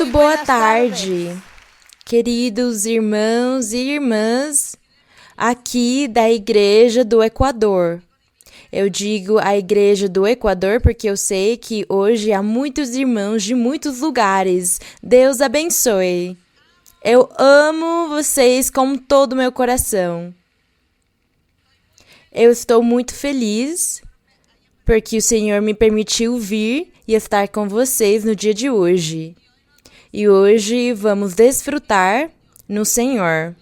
Muito boa tarde, queridos irmãos e irmãs aqui da Igreja do Equador. Eu digo a Igreja do Equador porque eu sei que hoje há muitos irmãos de muitos lugares. Deus abençoe. Eu amo vocês com todo o meu coração. Eu estou muito feliz porque o Senhor me permitiu vir e estar com vocês no dia de hoje. E hoje vamos desfrutar no Senhor.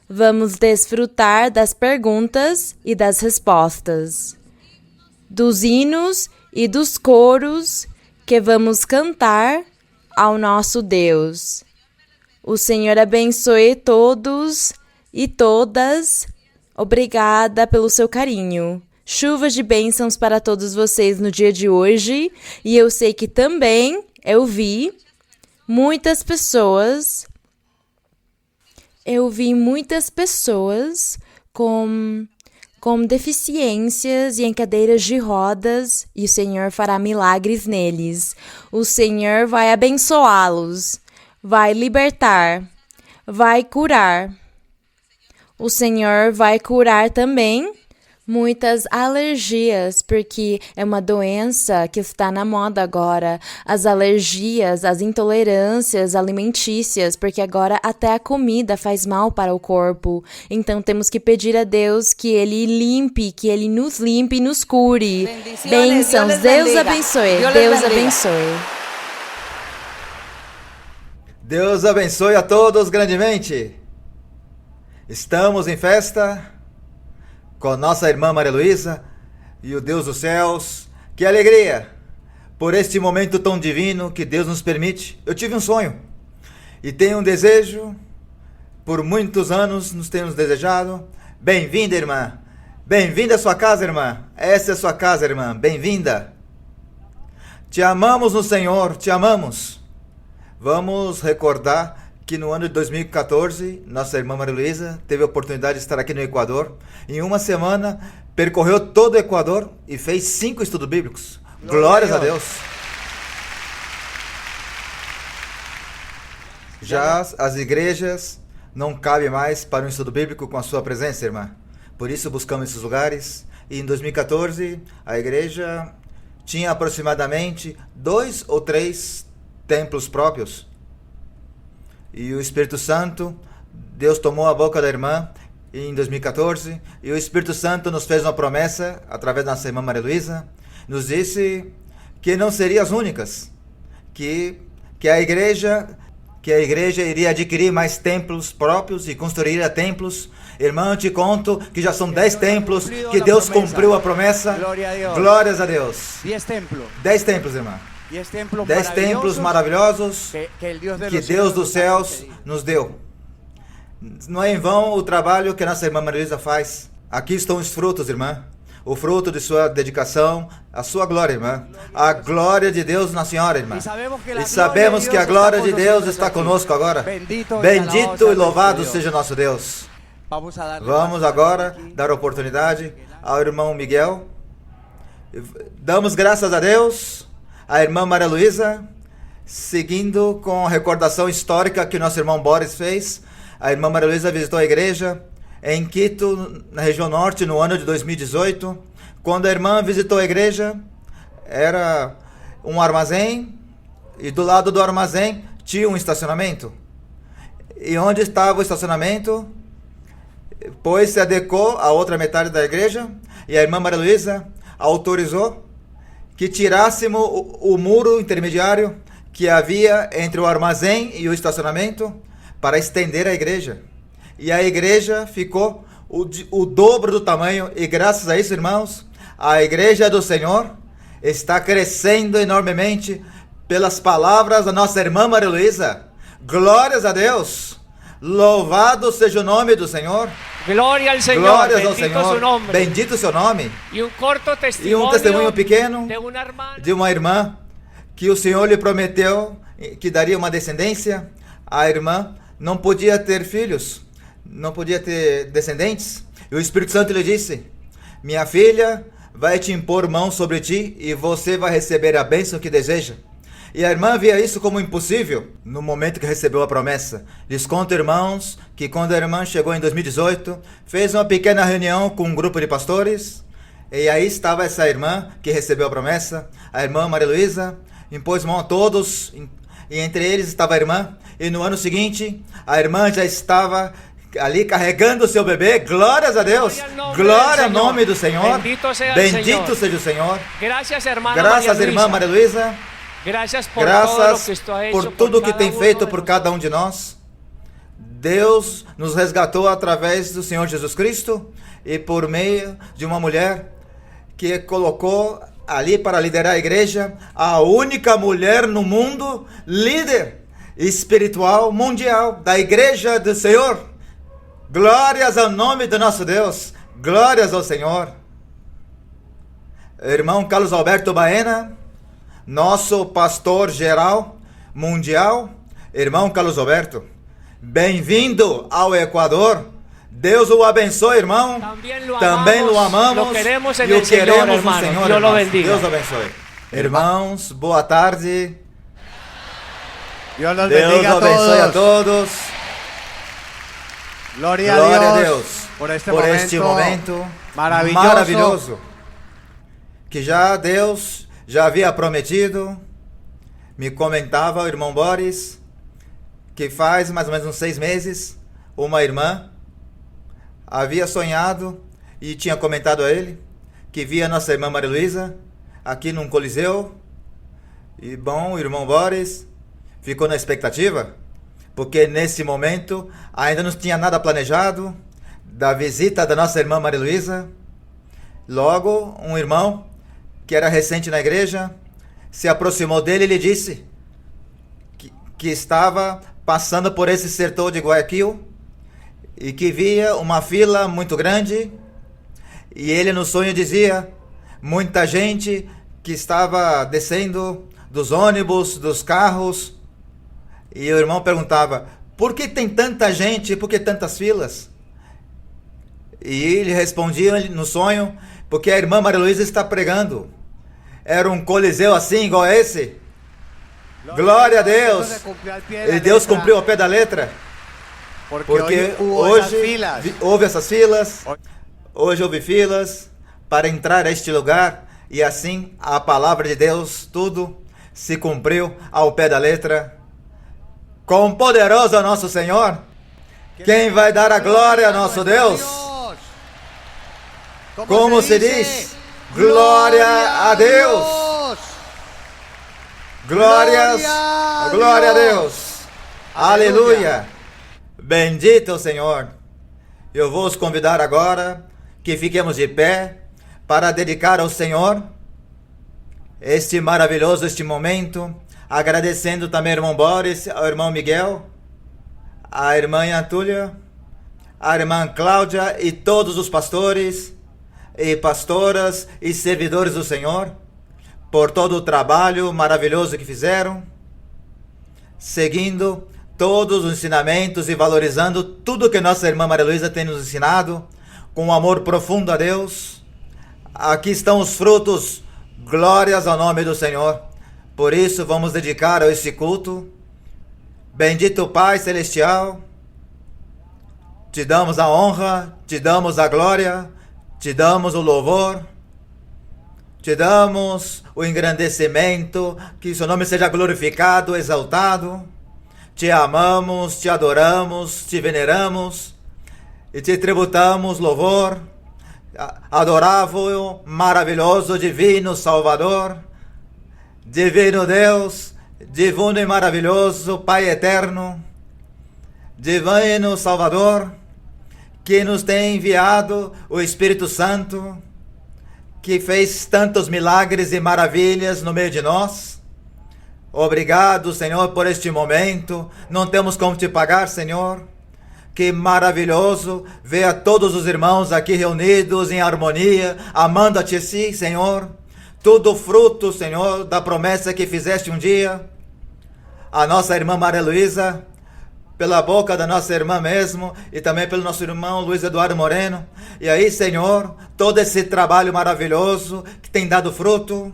Vamos desfrutar das perguntas e das respostas, dos hinos e dos coros que vamos cantar ao nosso Deus. O Senhor abençoe todos e todas. Obrigada pelo seu carinho. Chuvas de bênçãos para todos vocês no dia de hoje. E eu sei que também eu vi muitas pessoas com deficiências e em cadeiras de rodas, e o Senhor fará milagres neles. O Senhor vai abençoá-los, vai libertar, vai curar. O Senhor vai curar também muitas alergias, porque é uma doença que está na moda agora. As alergias, as intolerâncias alimentícias, porque agora até a comida faz mal para o corpo. Então temos que pedir a Deus que Ele limpe, que Ele nos limpe e nos cure. Bênçãos, Deus abençoe, Deus abençoe. Deus abençoe a todos grandemente. Estamos em festa com nossa irmã Maria Luísa e o Deus dos céus. Que alegria por este momento tão divino que Deus nos permite. Eu tive um sonho e tenho um desejo, por muitos anos nos temos desejado. Bem-vinda, irmã. Bem-vinda à sua casa, irmã. Essa é a sua casa, irmã. Bem-vinda. Te amamos no Senhor, te amamos. Vamos recordar que no ano de 2014, nossa irmã Maria Luísa teve a oportunidade de estar aqui no Equador. Em uma semana, percorreu todo o Equador e fez 5 estudos bíblicos. Glórias a Deus. Já as igrejas não cabem mais para um estudo bíblico com a sua presença, irmã. Por isso buscamos esses lugares. E em 2014, a igreja tinha aproximadamente 2 ou 3 templos próprios. E o Espírito Santo, Deus tomou a boca da irmã em 2014, e o Espírito Santo nos fez uma promessa, através da nossa irmã Maria Luísa, nos disse que não seriam as únicas, que a igreja iria adquirir mais templos próprios e construiria templos. Irmão, eu te conto que já são 10 templos, que Deus cumpriu a promessa. Glórias a Deus. 10 templos, irmã. 10 templos maravilhosos que Deus dos céus nos deu. Não é em vão o trabalho que a nossa irmã Maria Luísa faz. Aqui estão os frutos, irmã. O fruto de sua dedicação, a sua glória, irmã. A glória de Deus na senhora, irmã. E sabemos que a glória de Deus está conosco agora. Bendito e louvado seja nosso Deus. Vamos agora dar oportunidade ao irmão Miguel. Damos graças a Deus. A irmã Maria Luísa, seguindo com a recordação histórica que nosso irmão Boris fez, a irmã Maria Luísa visitou a igreja em Quito, na região norte, no ano de 2018. Quando a irmã visitou a igreja, era um armazém, e do lado do armazém tinha um estacionamento. E onde estava o estacionamento, pois se adequou à outra metade da igreja, e a irmã Maria Luísa autorizou que tirássemos o muro intermediário que havia entre o armazém e o estacionamento para estender a igreja. E a igreja ficou o dobro do tamanho, e graças a isso, irmãos, a igreja do Senhor está crescendo enormemente pelas palavras da nossa irmã Maria Luísa. Glórias a Deus! Louvado seja o nome do Senhor. Glória ao Senhor. Glórias ao Senhor. Bendito o seu nome. E um testemunho pequeno de uma irmã que o Senhor lhe prometeu que daria uma descendência. A irmã não podia ter filhos, não podia ter descendentes. E o Espírito Santo lhe disse: minha filha vai te impor mão sobre ti e você vai receber a bênção que deseja. E a irmã via isso como impossível no momento que recebeu a promessa. Lhes conto, irmãos, que quando a irmã chegou em 2018, fez uma pequena reunião com um grupo de pastores. E aí estava essa irmã que recebeu a promessa, a irmã Maria Luísa, impôs mão a todos, e entre eles estava a irmã. E no ano seguinte, a irmã já estava ali carregando o seu bebê. Glórias a Deus! Glória ao nome do Senhor! Bendito seja o Senhor! Graças, irmã Maria Luísa! Graças por tudo que tem feito por cada um de nós. Deus nos resgatou através do Senhor Jesus Cristo e por meio de uma mulher que colocou ali para liderar a igreja, a única mulher no mundo, líder espiritual mundial da igreja do Senhor. Glórias ao nome do nosso Deus, glórias ao Senhor. Irmão Carlos Alberto Baena, nosso pastor geral mundial, irmão Carlos Alberto, bem-vindo ao Equador. Deus o abençoe, irmão. Também lo amamos e o queremos no Senhor, irmãos. Deus o abençoe. Irmãos, boa tarde. Deus Deus abençoe a todos. Glória a Deus por este momento maravilhoso que Deus já havia prometido. Me comentava o irmão Boris que faz mais ou menos uns 6 meses uma irmã havia sonhado e tinha comentado a ele que via nossa irmã Maria Luísa aqui num coliseu. E bom, o irmão Boris ficou na expectativa, porque nesse momento ainda não tinha nada planejado da visita da nossa irmã Maria Luísa. Logo, um irmão que era recente na igreja se aproximou dele e lhe disse que estava passando por esse setor de Guayaquil e que via uma fila muito grande, e ele no sonho dizia muita gente que estava descendo dos ônibus, dos carros, e o irmão perguntava: por que tem tanta gente, por que tantas filas? E ele respondia no sonho: porque a irmã Maria Luísa está pregando. Era um coliseu assim, igual a esse. Glória a Deus! E Deus cumpriu ao pé da letra. Porque hoje houve essas filas, hoje houve filas para entrar a este lugar, e assim a palavra de Deus, tudo se cumpriu ao pé da letra. Quão poderoso é nosso Senhor! Quem vai dar a glória a nosso Deus? Como se diz? Glória a Deus! Glória a Deus! Aleluia! Bendito o Senhor! Eu vou os convidar agora que fiquemos de pé para dedicar ao Senhor este momento, agradecendo também ao irmão Boris, ao irmão Miguel, à irmã Antúlia, à irmã Cláudia e todos os pastores e pastoras e servidores do Senhor por todo o trabalho maravilhoso que fizeram, seguindo todos os ensinamentos e valorizando tudo que nossa irmã Maria Luísa tem nos ensinado, com um amor profundo a Deus. Aqui estão os frutos, glórias ao nome do Senhor. Por isso vamos dedicar a este culto. Bendito Pai Celestial, te damos a honra, te damos a glória, te damos o louvor, te damos o engrandecimento, que seu nome seja glorificado, exaltado. Te amamos, te adoramos, te veneramos e te tributamos louvor. Adorável, maravilhoso, divino Salvador, divino Deus, divino e maravilhoso Pai eterno, divino Salvador, que nos tem enviado o Espírito Santo, que fez tantos milagres e maravilhas no meio de nós. Obrigado, Senhor, por este momento. Não temos como te pagar, Senhor. Que maravilhoso ver a todos os irmãos aqui reunidos em harmonia, amando a Ti, sim, Senhor. Tudo fruto, Senhor, da promessa que fizeste um dia. A nossa irmã Maria Luísa, pela boca da nossa irmã mesmo, e também pelo nosso irmão Luiz Eduardo Moreno. E aí, Senhor, todo esse trabalho maravilhoso que tem dado fruto.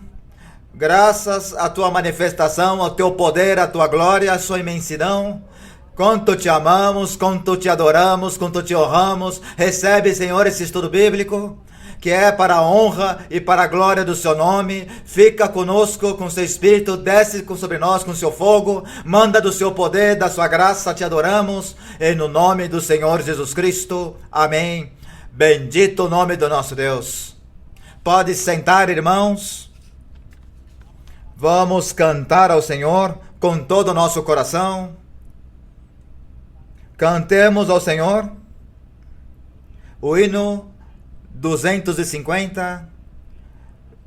Graças à tua manifestação, ao teu poder, à tua glória, à sua imensidão. Quanto te amamos, quanto te adoramos, quanto te honramos. Recebe, Senhor, esse estudo bíblico, que é para a honra e para a glória do seu nome. Fica conosco com seu Espírito, desce sobre nós com seu fogo, manda do seu poder, da sua graça, te adoramos, e no nome do Senhor Jesus Cristo. Amém. Bendito o nome do nosso Deus. Pode sentar, irmãos. Vamos cantar ao Senhor com todo o nosso coração. Cantemos ao Senhor o hino 250,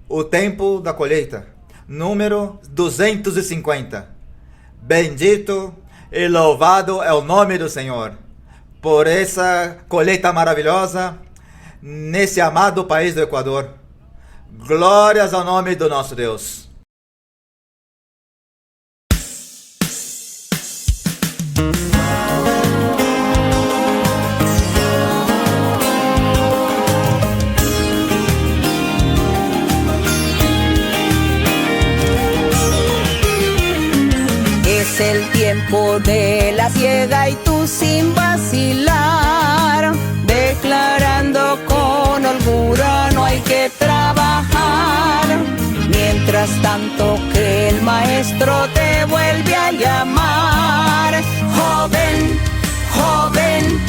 o tempo da colheita, número 250. Bendito e louvado é o nome do Senhor por essa colheita maravilhosa nesse amado país do Equador. Glórias ao nome do nosso Deus. Es el tiempo de la siega y tú sin vacilar, declarando con holgura no hay que trabajar. Mientras tanto que el maestro te vuelve a llamar. Joven, joven,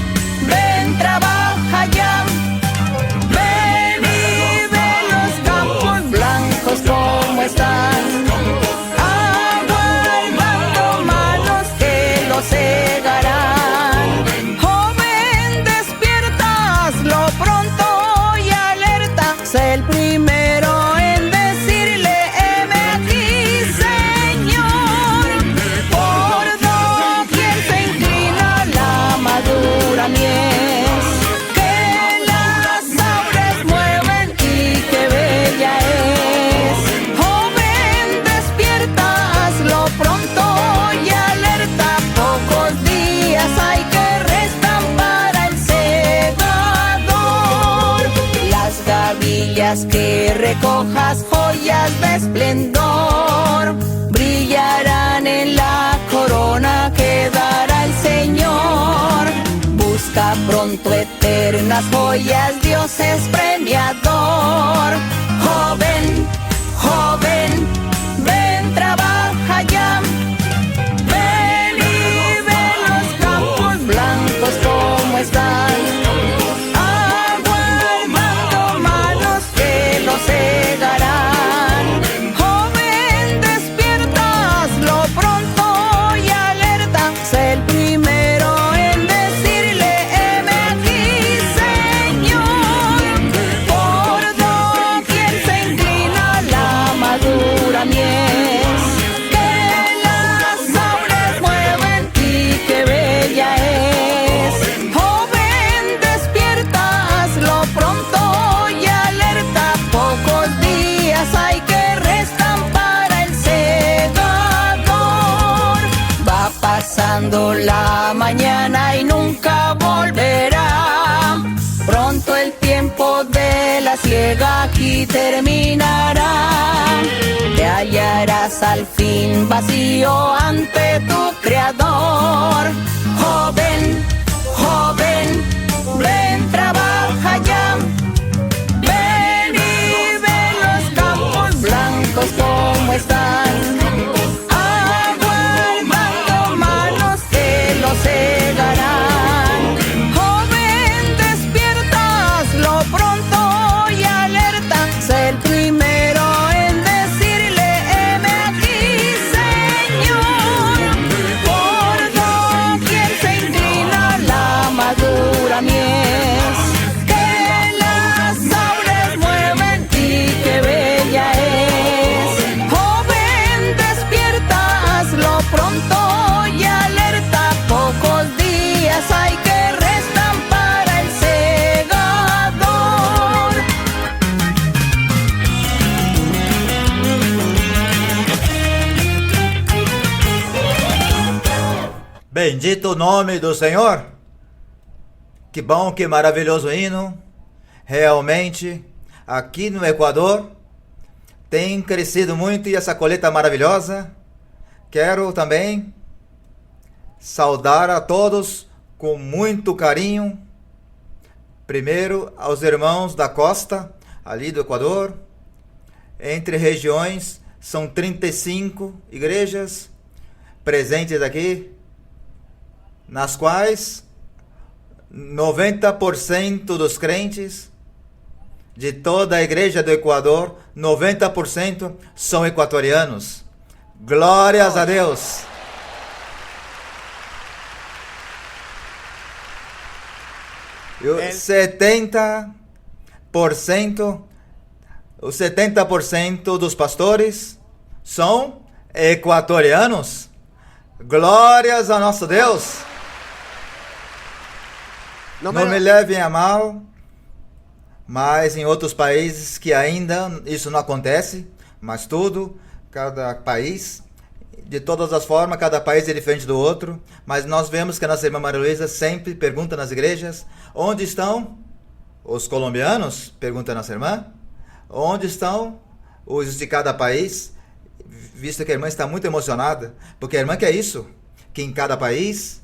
ven, trabaja ya. Ven y ve los campos blancos como están. Cegarán. Joven, despiertas lo pronto y alerta. Sé el primero en decirle, heme aquí, Señor. Por doquier se inclina la madura mies, que las aves mueven y que bella es. Joven, despiertas lo pronto y alerta. Pocos días hay que restan para el segador. Las gavillas que recojas, joyas de esplendor, brillarán en la corona que dará el Señor. Busca pronto eternas joyas, Dios es premiador. Joven, joven, ven, trabaja ya. Como están, aguardando manos que los cegarán. Joven, despiertas lo pronto y alerta. Sé el primero en decirle, heme aquí, Señor. Por doquier se inclina la madura mies, que las aves mueven y que bella es. Hay que restan para el segador. Va pasando la mañana y nunca volverá. Pronto el tiempo de la siega aquí terminará. Te hallarás al fin vacío ante tu Creador. Joven, joven, ven, trabaja ya. Como están, aguardando manos que los cegarán. Joven, despiertas lo pronto y alerta. Sé el primero en decirle, heme aquí, Señor. Por doquier se inclina la madura mies, que las aves mueven y que bella es. Pronto y alerta, pocos días hay que restan para el segador. Bendito o nome do Senhor. Que bom, que maravilhoso hino. Realmente, aqui no Equador, tem crescido muito e essa colheita maravilhosa. Quero também saudar a todos com muito carinho. Primeiro, aos irmãos da costa, ali do Equador. Entre regiões, são 35 igrejas presentes aqui, nas quais 90% dos crentes de toda a igreja do Equador, 90% são equatorianos. Glórias a Deus! E os 70% dos pastores são equatorianos. Glórias a nosso Deus! Não me levem a mal, mas em outros países que ainda isso não acontece, mas cada país, de todas as formas, cada país é diferente do outro, mas nós vemos que a nossa irmã Maria Luísa sempre pergunta nas igrejas, onde estão os colombianos? Pergunta a nossa irmã. Onde estão os de cada país? Visto que a irmã está muito emocionada, porque a irmã quer isso, que em cada país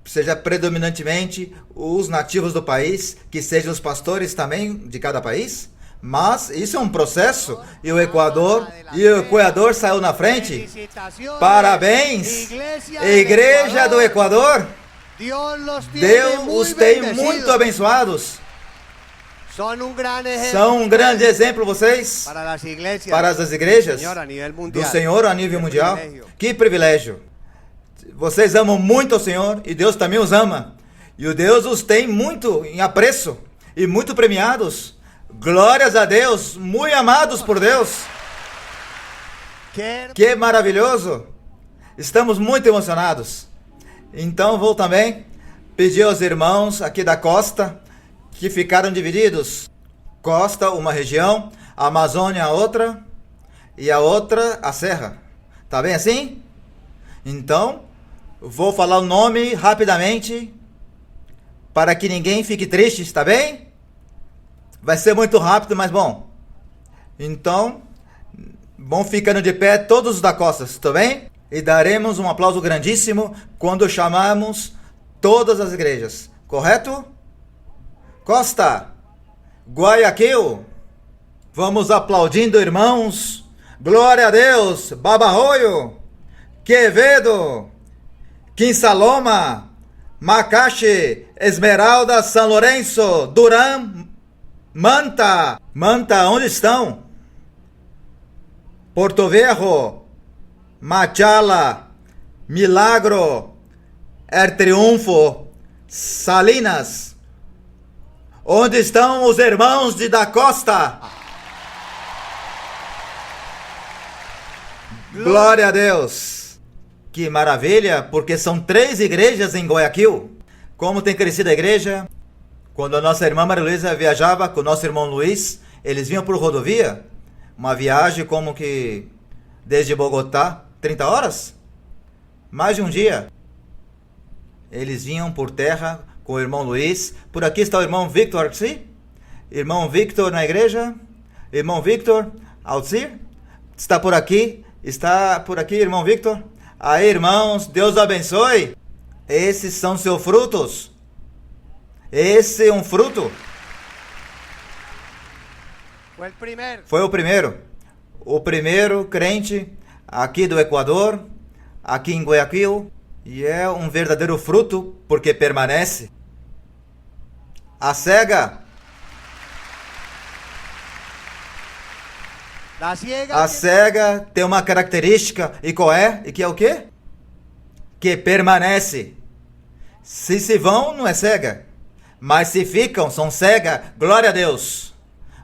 seja predominantemente os nativos do país, que sejam os pastores também de cada país. Mas isso é um processo e o Equador saiu na frente. Parabéns, Igreja do Equador. Deus os tem muito abençoados. São um grande exemplo vocês para as igrejas do Senhor a nível mundial. Que privilégio! Vocês amam muito ao Senhor e Deus também os ama. E o Deus os tem muito em apreço e muito premiados. Glórias a Deus, muito amados por Deus. Que maravilhoso! Estamos muito emocionados. Então vou também pedir aos irmãos aqui da costa que ficaram divididos. Costa, uma região, a Amazônia, a outra, e a outra, a Serra. Tá bem assim? Então, vou falar o nome rapidamente, para que ninguém fique triste, está bem? Vai ser muito rápido, mas bom. Então, vão ficando de pé todos os da costa, está bem? E daremos um aplauso grandíssimo quando chamarmos todas as igrejas, correto? Costa, Guayaquil, vamos aplaudindo, irmãos. Glória a Deus. Babahoyo, Quevedo, Quinsaloma, Macaxe, Esmeralda, São Lourenço, Durán, Manta. Manta, onde estão? Porto Viejo, Machala, Milagro, Triunfo, Salinas. Onde estão os irmãos da costa? Glória a Deus! Que maravilha, porque são 3 igrejas em Guayaquil. Como tem crescido a igreja? Quando a nossa irmã Maria Luísa viajava com o nosso irmão Luiz, eles vinham por rodovia. Uma viagem como que desde Bogotá, 30 horas? Mais de um dia. Eles vinham por terra com o irmão Luiz. Por aqui está o irmão Victor, sim? Irmão Victor na igreja. Irmão Victor, Alcir, está por aqui? Está por aqui, irmão Victor? Aí, irmãos, Deus abençoe. Esses são seus frutos. Esse é um fruto. Foi o primeiro. O primeiro crente aqui do Equador, aqui em Guayaquil. E é um verdadeiro fruto, porque permanece. A cega. A cega tem uma característica. E qual é? E que é o quê? Que permanece. Se vão, não é cega. Mas se ficam, são cega. Glória a Deus.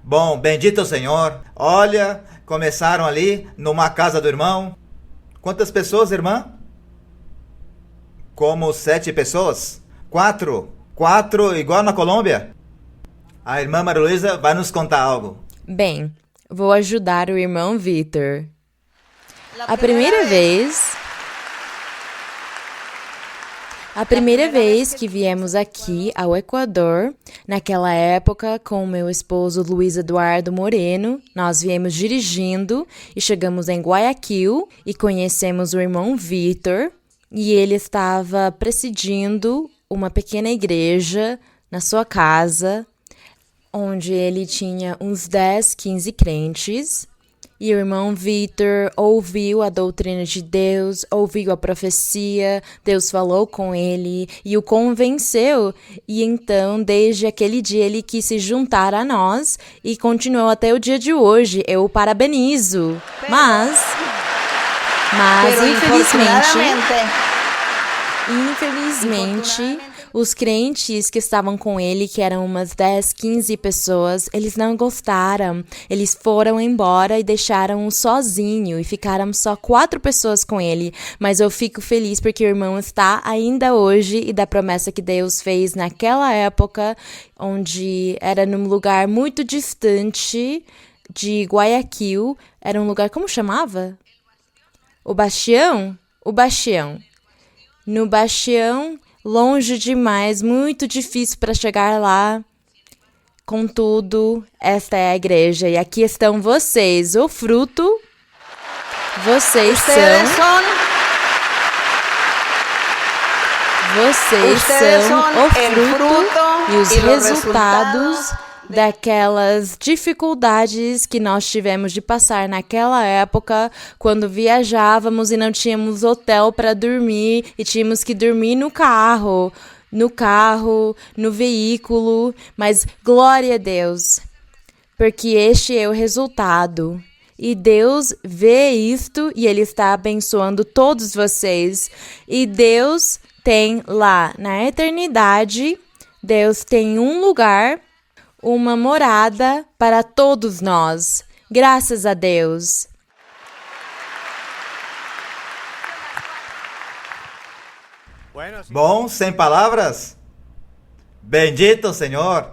Bom, bendito é o Senhor. Olha, começaram ali numa casa do irmão. Quantas pessoas, irmã? Como 7 pessoas? 4 igual na Colômbia? A irmã Maria Luísa vai nos contar algo. Bem, vou ajudar o irmão Vitor. A primeira vez A primeira vez que viemos aqui ao Equador, naquela época com meu esposo Luiz Eduardo Moreno, nós viemos dirigindo e chegamos em Guayaquil e conhecemos o irmão Vitor e ele estava presidindo uma pequena igreja na sua casa, onde ele tinha uns 10, 15 crentes. E o irmão Vitor ouviu a doutrina de Deus, ouviu a profecia, Deus falou com ele e o convenceu. E então, desde aquele dia, ele quis se juntar a nós e continuou até o dia de hoje. Eu o parabenizo. Mas infelizmente, os crentes que estavam com ele, que eram umas 10, 15 pessoas, eles não gostaram. Eles foram embora e deixaram-o sozinho e ficaram só 4 pessoas com ele. Mas eu fico feliz porque o irmão está ainda hoje e da promessa que Deus fez naquela época, onde era num lugar muito distante de Guayaquil. Era um lugar, como chamava? O Bastião? O Bastião. No Bastião, longe demais, muito difícil para chegar lá. Contudo, esta é a igreja e aqui estão vocês, o fruto. Vocês são o fruto e os resultados daquelas dificuldades que nós tivemos de passar naquela época, quando viajávamos e não tínhamos hotel para dormir e tínhamos que dormir no carro, no veículo, mas glória a Deus, porque este é o resultado. E Deus vê isto e Ele está abençoando todos vocês. E Deus tem lá na eternidade, Deus tem um lugar, uma morada para todos nós. Graças a Deus. Bom, sem palavras? Bendito Senhor!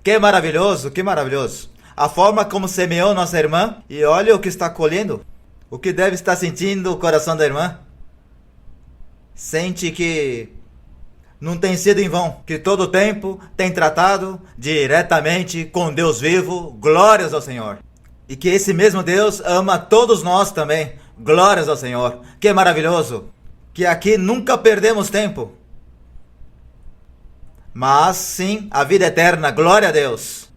Que maravilhoso, que maravilhoso! A forma como semeou nossa irmã e olha o que está colhendo. O que deve estar sentindo o coração da irmã? Sente que não tem sido em vão, que todo o tempo tem tratado diretamente com Deus vivo, glórias ao Senhor. E que esse mesmo Deus ama todos nós também, glórias ao Senhor. Que maravilhoso, que aqui nunca perdemos tempo. Mas sim, a vida eterna, glória a Deus.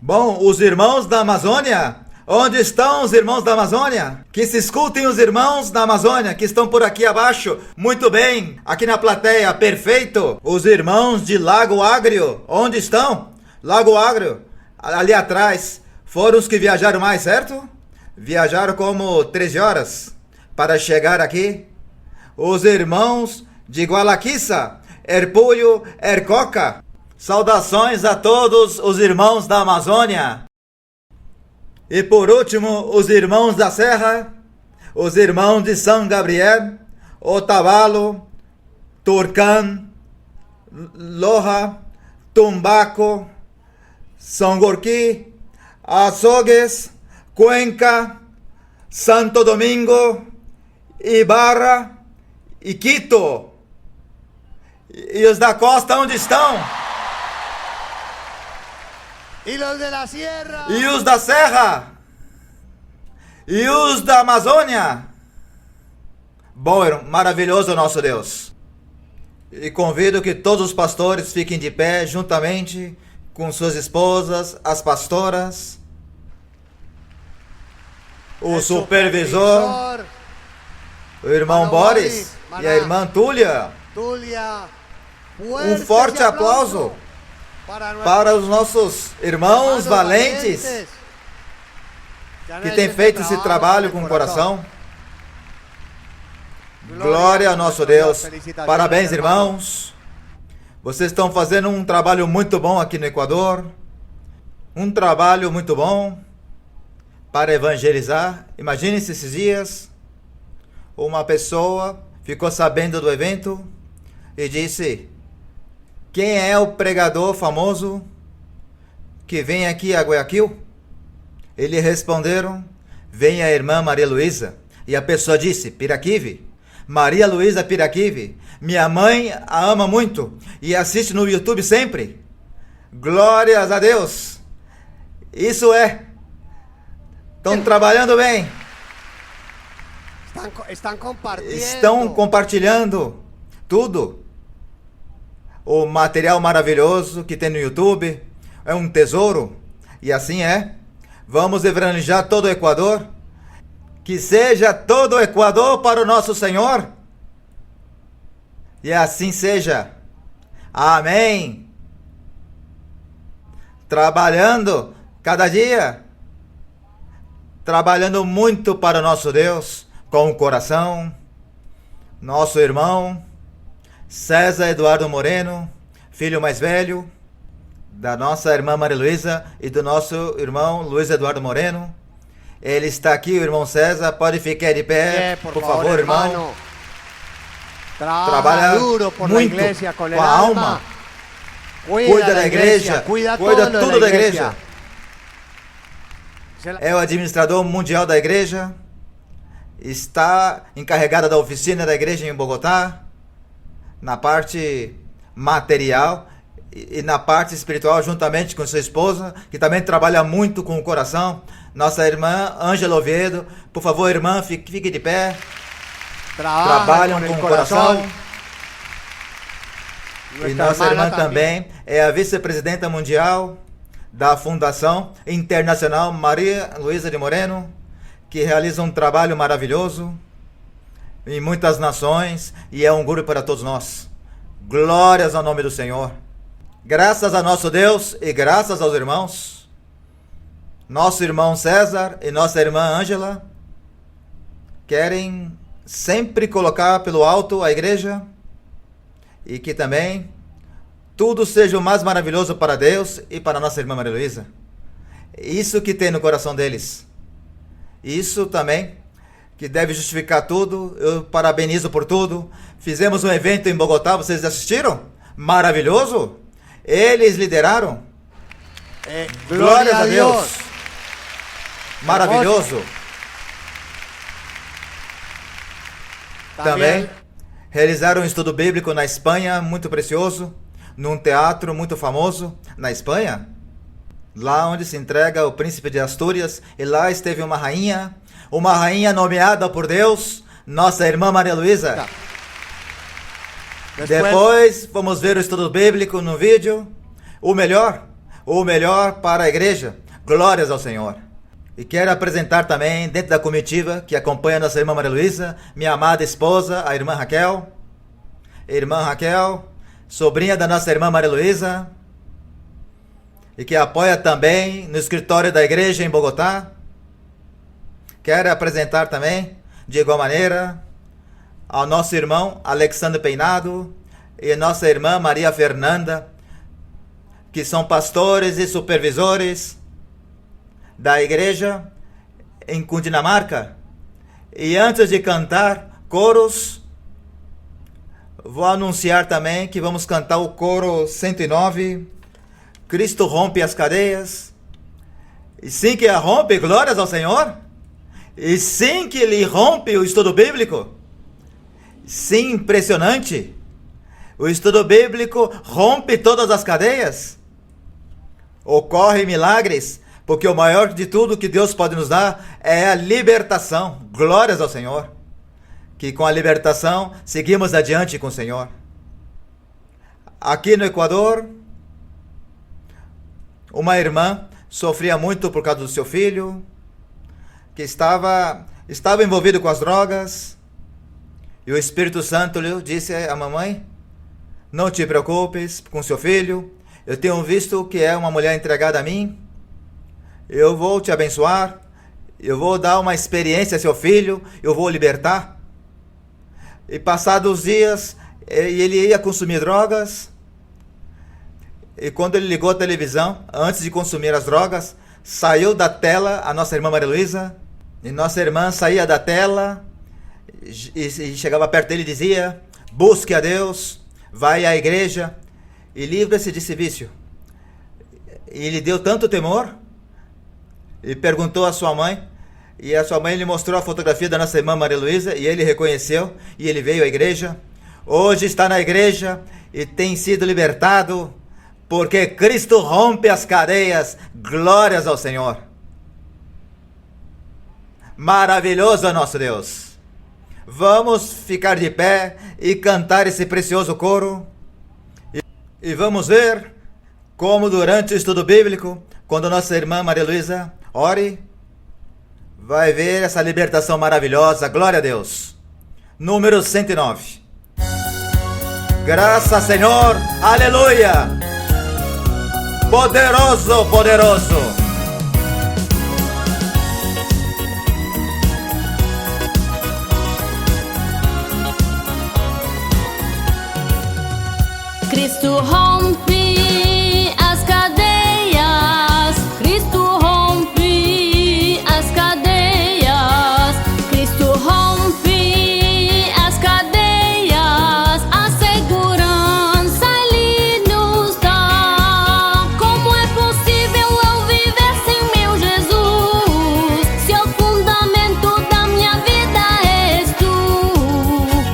Bom, os irmãos da Amazônia, onde estão os irmãos da Amazônia? Que se escutem os irmãos da Amazônia, que estão por aqui abaixo. Muito bem, aqui na plateia, perfeito. Os irmãos de Lago Agrio, onde estão? Lago Agrio, ali atrás, foram os que viajaram mais, certo? Viajaram como 13 horas para chegar aqui. Os irmãos de Gualaquiça, Erpulho, Ercoca. Saudações a todos os irmãos da Amazônia. E por último, os irmãos da Serra, os irmãos de São Gabriel, Otavalo, Turcán, Loja, Tumbaco, São Gorquí, Azogues, Cuenca, Santo Domingo, Ibarra e Quito. E os da costa onde estão? Y los de la sierra. E os da Serra? E os da Amazônia? Bom, maravilhoso nosso Deus. E convido que todos os pastores fiquem de pé juntamente com suas esposas, as pastoras, o supervisor, o irmão Boris e a irmã Túlia. Um forte aplauso para os nossos irmãos valentes que têm feito esse trabalho com o coração. Glória ao nosso Deus. Parabéns, irmãos. Vocês estão fazendo um trabalho muito bom aqui no Equador. Um trabalho muito bom para evangelizar. Imagine-se esses dias, uma pessoa ficou sabendo do evento e disse: quem é o pregador famoso que vem aqui a Guayaquil? Eles responderam: vem a irmã Maria Luísa. E a pessoa disse: Piraquive. Maria Luísa Piraquive Minha mãe a ama muito e assiste no YouTube sempre. Glórias a Deus. Isso é. Estão trabalhando bem. Están compartiendo. Estão compartilhando tudo. O material maravilhoso que tem no YouTube é um tesouro. E assim é. Vamos evangelizar todo o Equador. Que seja todo o Equador para o nosso Senhor. E assim seja. Amém. Trabalhando cada dia. Trabalhando muito para o nosso Deus. Com o coração. Nosso irmão César Eduardo Moreno, filho mais velho da nossa irmã Maria Luísa e do nosso irmão Luiz Eduardo Moreno. Ele está aqui, o irmão César. Pode ficar de pé, por favor, irmão. Trabalha duro por muito la iglesia, con a alma. Cuida da igreja, cuida tudo da igreja. É o administrador mundial da igreja. Está encarregada da oficina da igreja em Bogotá, na parte material e na parte espiritual, juntamente com sua esposa, que também trabalha muito com o coração. Nossa irmã Ângela Oviedo. Por favor, irmã, fique de pé. Trabalham com o coração. E nossa irmã também é a vice-presidenta mundial da Fundação Internacional Maria Luísa de Moreno, que realiza um trabalho maravilhoso em muitas nações e é um orgulho para todos nós. Glórias ao nome do Senhor. Graças a nosso Deus e graças aos irmãos. Nosso irmão César e nossa irmã Ângela querem sempre colocar pelo alto a igreja e que também tudo seja o mais maravilhoso para Deus e para nossa irmã Maria Luísa. Isso que tem no coração deles. Isso também que deve justificar tudo. Eu parabenizo por tudo. Fizemos um evento em Bogotá, vocês assistiram? Maravilhoso. Eles lideraram. Glórias a Deus. Maravilhoso. Também realizaram um estudo bíblico na Espanha, muito precioso, num teatro muito famoso na Espanha, lá onde se entrega o príncipe de Astúrias, e lá esteve uma rainha nomeada por Deus, nossa irmã Maria Luísa. Depois vamos ver o estudo bíblico no vídeo. O melhor para a igreja. Glórias ao Senhor. E quero apresentar também, dentro da comitiva que acompanha nossa irmã Maria Luísa, minha amada esposa, a irmã Raquel. Irmã Raquel, sobrinha da nossa irmã Maria Luísa, e que apoia também no escritório da igreja em Bogotá. Quero apresentar também, de igual maneira, ao nosso irmão Alexandre Peinado e nossa irmã Maria Fernanda, que são pastores e supervisores da igreja em Cundinamarca. E antes de cantar coros, vou anunciar também que vamos cantar o coro 109, Cristo rompe as cadeias. E sim que a rompe, glórias ao Senhor. E sim que ele rompe o estudo bíblico. Sim, impressionante. O estudo bíblico rompe todas as cadeias. Ocorrem milagres, porque o maior de tudo que Deus pode nos dar é a libertação. Glórias ao Senhor. Que com a libertação seguimos adiante com o Senhor. Aqui no Equador, uma irmã sofria muito por causa do seu filho, que estava envolvido com as drogas, e o Espírito Santo lhe disse à mamãe: não te preocupes com seu filho, eu tenho visto que é uma mulher entregada a mim, eu vou te abençoar, eu vou dar uma experiência a seu filho, eu vou libertar. E passados os dias, ele ia consumir drogas, e quando ele ligou a televisão, antes de consumir as drogas, saiu da tela a nossa irmã Maria Luísa, e nossa irmã saía da tela, e chegava perto dele e dizia: busque a Deus, vai à igreja, e livre-se desse vício. E ele deu tanto temor, e perguntou à sua mãe, e a sua mãe lhe mostrou a fotografia da nossa irmã Maria Luísa, e ele reconheceu, e ele veio à igreja. hoje está na igreja e tem sido libertado, porque Cristo rompe as cadeias. Glórias ao Senhor. Maravilhoso é nosso Deus. Vamos ficar de pé e cantar esse precioso coro. E vamos ver como durante o estudo bíblico, quando nossa irmã Maria Luísa ore, vai ver essa libertação maravilhosa. Glória a Deus. Número 109. Graças, Senhor. Aleluia. Poderoso, poderoso. Cristo rompe as cadeias, Cristo rompe as cadeias, Cristo rompe as cadeias, a segurança Ele nos dá. Como é possível eu viver sem meu Jesus? Se o fundamento da minha vida és tu,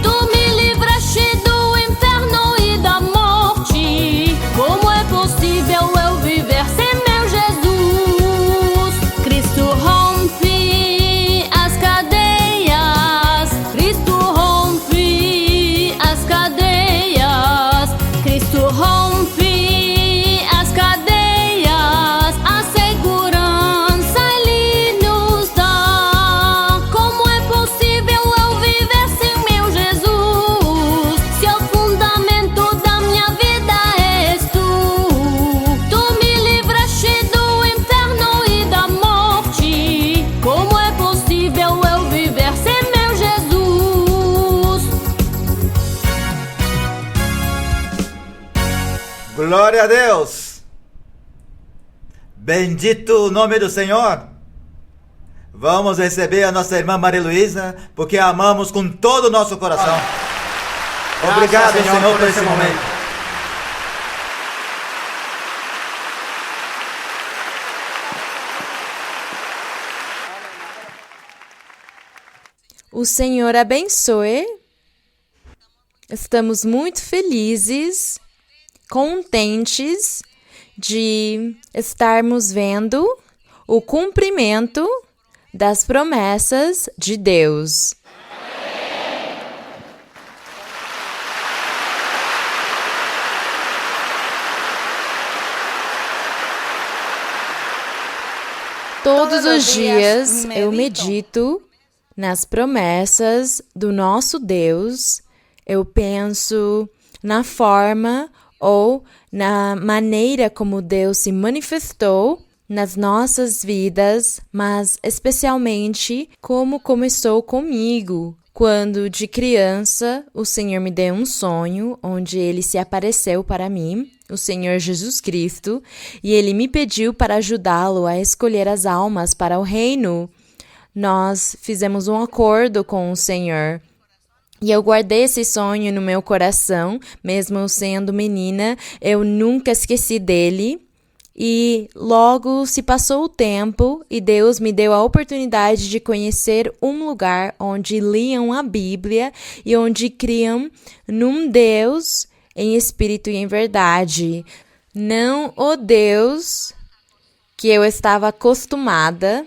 tu me livraste do inferno e da morte. Como é possível eu viver sem meu Jesus? Cristo rompe as cadeias, Cristo rompe as cadeias, Cristo rompe as cadeias, a segurança Ele nos dá. Como é possível eu viver sem meu Jesus? Se o fundamento da minha vida és tu, tu me livraste do inferno e da morte. Como é possível eu viver sem meu Jesus? Glória a Deus. Bendito o nome do Senhor. Vamos receber a nossa irmã Maria Luísa, porque a amamos com todo o nosso coração. Obrigado, Senhor, por esse momento. O Senhor abençoe. Estamos muito felizes, contentes de estarmos vendo o cumprimento das promessas de Deus. Todos os dias eu medito nas promessas do nosso Deus. Eu penso na forma ou na maneira como Deus se manifestou nas nossas vidas, mas especialmente como começou comigo. Quando de criança o Senhor me deu um sonho onde Ele se apareceu para mim, o Senhor Jesus Cristo, e Ele me pediu para ajudá-lo a escolher as almas para o reino. Nós fizemos um acordo com o Senhor. E eu guardei esse sonho no meu coração, mesmo sendo menina, eu nunca esqueci dele. E logo se passou o tempo e Deus me deu a oportunidade de conhecer um lugar onde liam a Bíblia e onde criam num Deus em espírito e em verdade. Não o Deus que eu estava acostumada,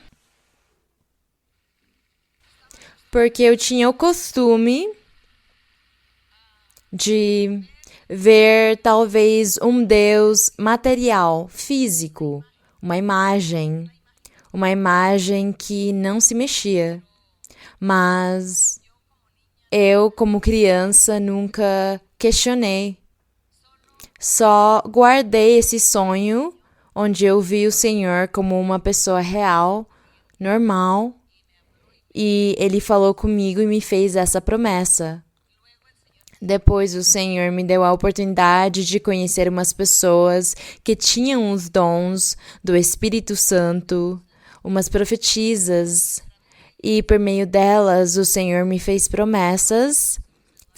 porque eu tinha o costume de ver talvez um Deus material, físico, uma imagem que não se mexia. Mas eu, como criança, nunca questionei. Só guardei esse sonho onde eu vi o Senhor como uma pessoa real, normal, e Ele falou comigo e me fez essa promessa. Depois o Senhor me deu a oportunidade de conhecer umas pessoas que tinham os dons do Espírito Santo, umas profetisas, e por meio delas o Senhor me fez promessas,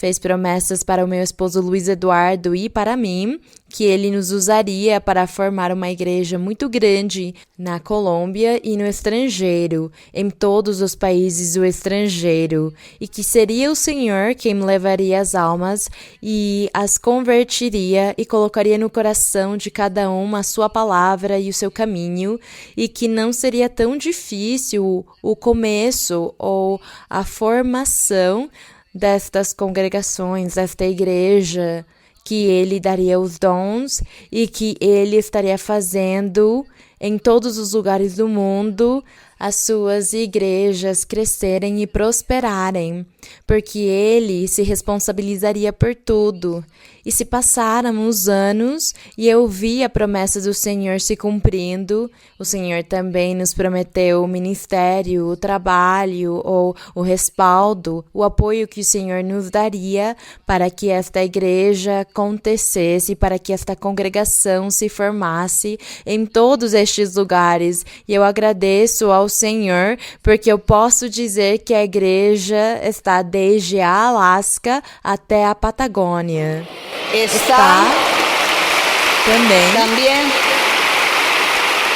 fez promessas para o meu esposo Luiz Eduardo e para mim, que ele nos usaria para formar uma igreja muito grande na Colômbia e no estrangeiro, em todos os países do estrangeiro, e que seria o Senhor quem me levaria as almas e as converteria e colocaria no coração de cada um a sua palavra e o seu caminho, e que não seria tão difícil o começo ou a formação destas congregações, desta igreja, que ele daria os dons e que ele estaria fazendo em todos os lugares do mundo as suas igrejas crescerem e prosperarem, porque ele se responsabilizaria por tudo. E se passaram os anos e eu vi a promessa do Senhor se cumprindo, o Senhor também nos prometeu o ministério, o trabalho ou o respaldo, o apoio que o Senhor nos daria para que esta igreja acontecesse, para que esta congregação se formasse em todos estes lugares. E eu agradeço ao Senhor, porque eu posso dizer que a igreja está desde a Alasca até a Patagônia. Está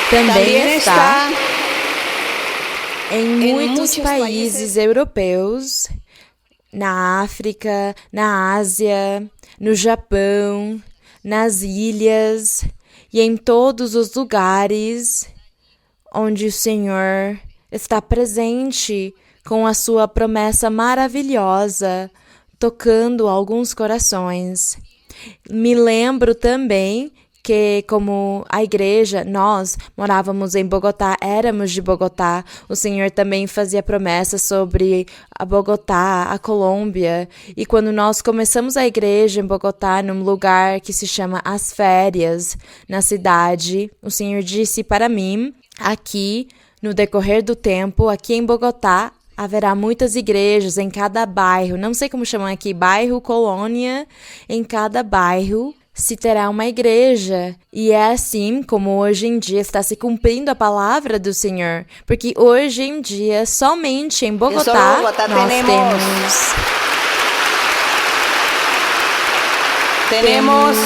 também está em muitos países europeus, na África, na Ásia, no Japão, nas ilhas e em todos os lugares onde o Senhor está presente com a sua promessa maravilhosa, tocando alguns corações. Me lembro também que, como a igreja, nós morávamos em Bogotá, éramos de Bogotá, o Senhor também fazia promessas sobre a Bogotá, a Colômbia, e quando nós começamos a igreja em Bogotá, num lugar que se chama As Férias, na cidade, o Senhor disse para mim, aqui, no decorrer do tempo, aqui em Bogotá, haverá muitas igrejas em cada bairro, não sei como chamam aqui, bairro, colônia, em cada bairro se terá uma igreja. E é assim como hoje em dia está se cumprindo a palavra do Senhor, porque hoje em dia, somente em Bogotá, temos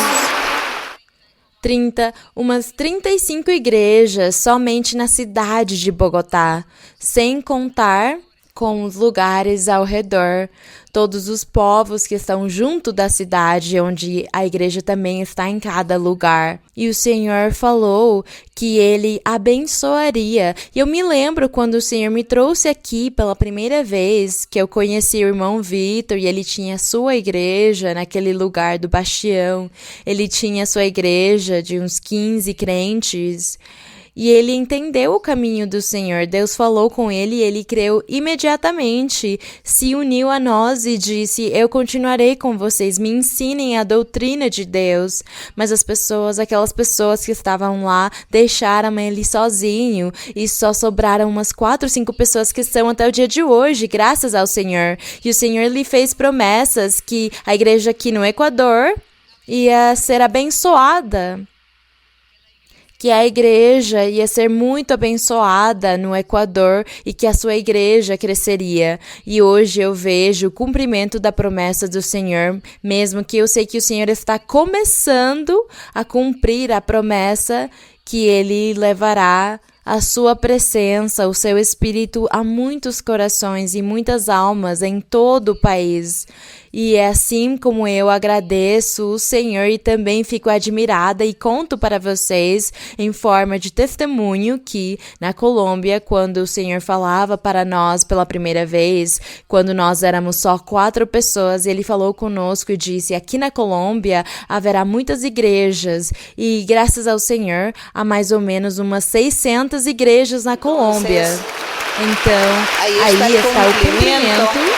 umas 35 igrejas somente na cidade de Bogotá, sem contar com os lugares ao redor, todos os povos que estão junto da cidade, onde a igreja também está em cada lugar. E o Senhor falou que Ele abençoaria. E eu me lembro quando o Senhor me trouxe aqui pela primeira vez, que eu conheci o irmão Vitor, e ele tinha sua igreja naquele lugar do Bastião. Ele tinha sua igreja de uns 15 crentes. E ele entendeu o caminho do Senhor. Deus falou com ele e ele creu imediatamente, se uniu a nós e disse, eu continuarei com vocês, me ensinem a doutrina de Deus. Mas aquelas pessoas que estavam lá, deixaram ele sozinho e só sobraram umas 4 ou 5 pessoas que estão até o dia de hoje, graças ao Senhor. E o Senhor lhe fez promessas que a igreja aqui no Equador ia ser abençoada, que a igreja ia ser muito abençoada no Equador e que a sua igreja cresceria. E hoje eu vejo o cumprimento da promessa do Senhor, mesmo que eu sei que o Senhor está começando a cumprir a promessa que Ele levará a sua presença, o seu Espírito a muitos corações e muitas almas em todo o país. E é assim como eu agradeço o Senhor e também fico admirada e conto para vocês em forma de testemunho que na Colômbia, quando o Senhor falava para nós pela primeira vez, quando nós éramos só 4 pessoas, Ele falou conosco e disse, aqui na Colômbia haverá muitas igrejas e graças ao Senhor há mais ou menos umas 600 igrejas na Colômbia. Então, aí está o cumprimento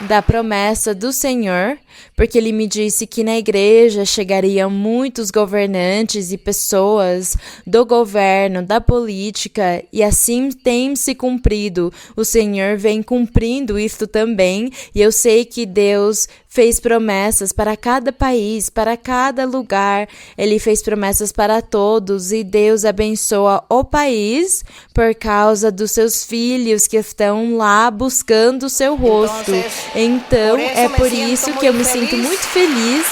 da promessa do Senhor, porque Ele me disse que na igreja chegariam muitos governantes e pessoas do governo, da política, e assim tem se cumprido. O Senhor vem cumprindo isto também, e eu sei que Deus fez promessas para cada país, para cada lugar. Ele fez promessas para todos e Deus abençoa o país por causa dos seus filhos que estão lá buscando o seu rosto. Então, é por isso que eu me sinto muito feliz,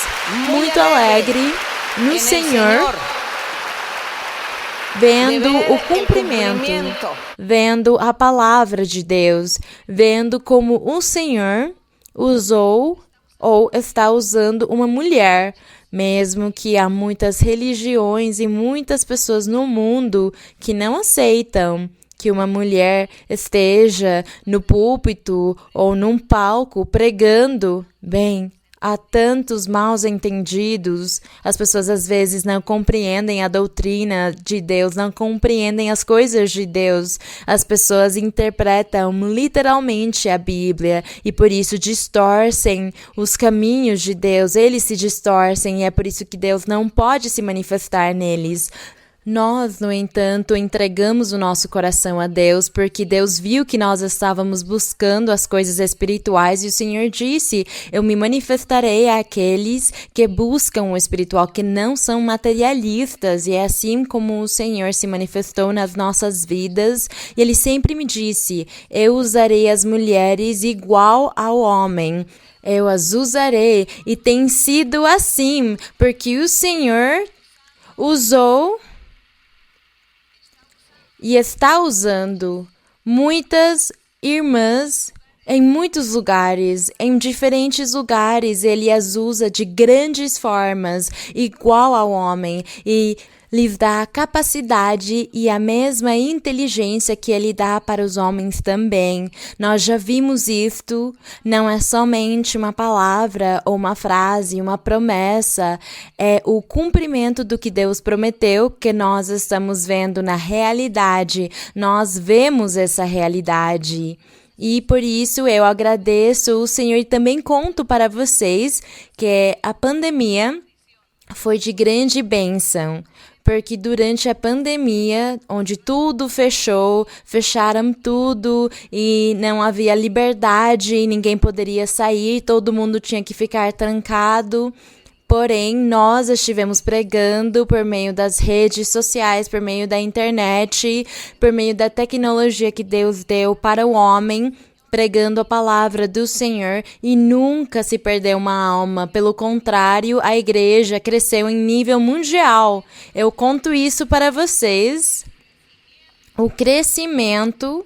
muito alegre no Senhor, vendo o cumprimento, vendo a palavra de Deus, vendo como o Senhor usou ou está usando uma mulher, mesmo que há muitas religiões e muitas pessoas no mundo que não aceitam que uma mulher esteja no púlpito ou num palco pregando. Bem, há tantos maus entendidos, as pessoas às vezes não compreendem a doutrina de Deus, não compreendem as coisas de Deus. As pessoas interpretam literalmente a Bíblia e por isso distorcem os caminhos de Deus. Eles se distorcem e é por isso que Deus não pode se manifestar neles. Nós, no entanto, entregamos o nosso coração a Deus porque Deus viu que nós estávamos buscando as coisas espirituais e o Senhor disse: eu me manifestarei àqueles que buscam o espiritual, que não são materialistas. E é assim como o Senhor se manifestou nas nossas vidas. E Ele sempre me disse: eu usarei as mulheres igual ao homem. Eu as usarei. E tem sido assim, porque o Senhor usou e está usando muitas irmãs em muitos lugares, em diferentes lugares. Ele as usa de grandes formas, igual ao homem, e lhes dá a capacidade e a mesma inteligência que ele dá para os homens também. Nós já vimos isto, não é somente uma palavra ou uma frase, uma promessa, é o cumprimento do que Deus prometeu que nós estamos vendo na realidade. Nós vemos essa realidade. E por isso eu agradeço o Senhor e também conto para vocês que a pandemia foi de grande bênção. Porque durante a pandemia, onde tudo fechou, fecharam tudo e não havia liberdade, ninguém poderia sair, todo mundo tinha que ficar trancado. Porém, nós estivemos pregando por meio das redes sociais, por meio da internet, por meio da tecnologia que Deus deu para o homem, pregando a palavra do Senhor e nunca se perdeu uma alma. Pelo contrário, a igreja cresceu em nível mundial. Eu conto isso para vocês. O crescimento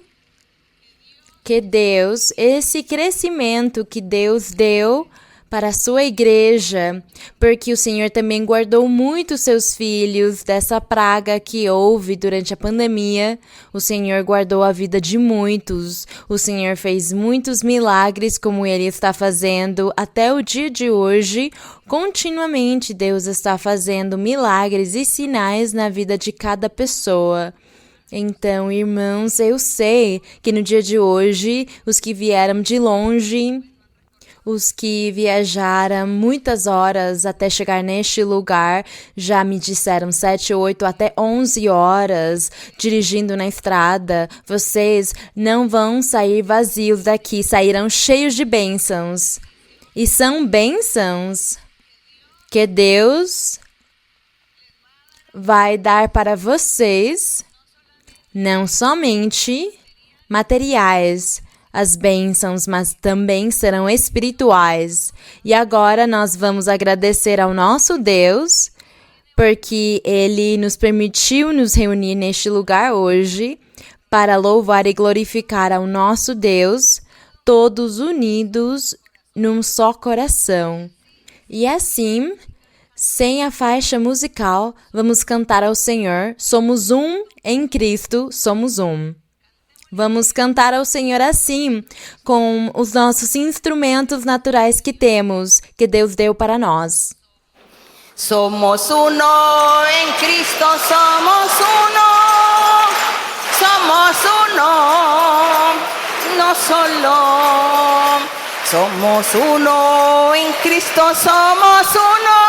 que Deus, esse crescimento que Deus deu para a sua igreja, porque o Senhor também guardou muito seus filhos dessa praga que houve durante a pandemia. O Senhor guardou a vida de muitos. O Senhor fez muitos milagres, como Ele está fazendo até o dia de hoje. Continuamente, Deus está fazendo milagres e sinais na vida de cada pessoa. Então, irmãos, eu sei que no dia de hoje, os que vieram de longe, os que viajaram muitas horas até chegar neste lugar, já me disseram 7, 8, até 11 horas dirigindo na estrada. Vocês não vão sair vazios daqui, sairão cheios de bênçãos. E são bênçãos que Deus vai dar para vocês, não somente materiais, as bênçãos, mas também serão espirituais. E agora nós vamos agradecer ao nosso Deus, porque Ele nos permitiu nos reunir neste lugar hoje para louvar e glorificar ao nosso Deus, todos unidos num só coração. E assim, sem a faixa musical, vamos cantar ao Senhor. Somos um em Cristo, somos um. Vamos cantar ao Senhor assim, com os nossos instrumentos naturais que temos, que Deus deu para nós. Somos uno en Cristo, somos uno, no solo. Somos uno en Cristo, somos uno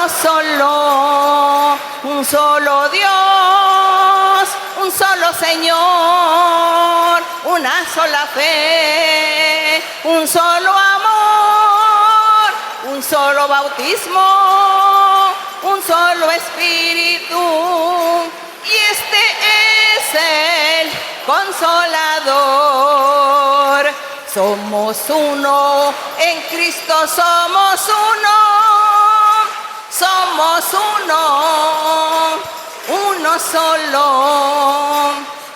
solo. Un solo Dios, un solo Señor, una sola fe, un solo amor, un solo bautismo, un solo espíritu. Y este es el Consolador. Somos uno, en Cristo somos uno. Somos uno, uno solo.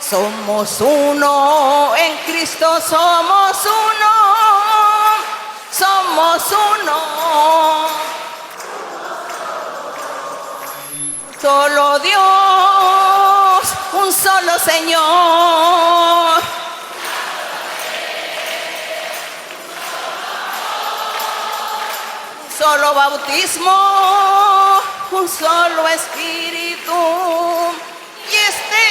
Somos uno, en Cristo somos uno. Somos uno. Solo Dios, un solo Señor. Un solo bautismo, un solo espíritu. E este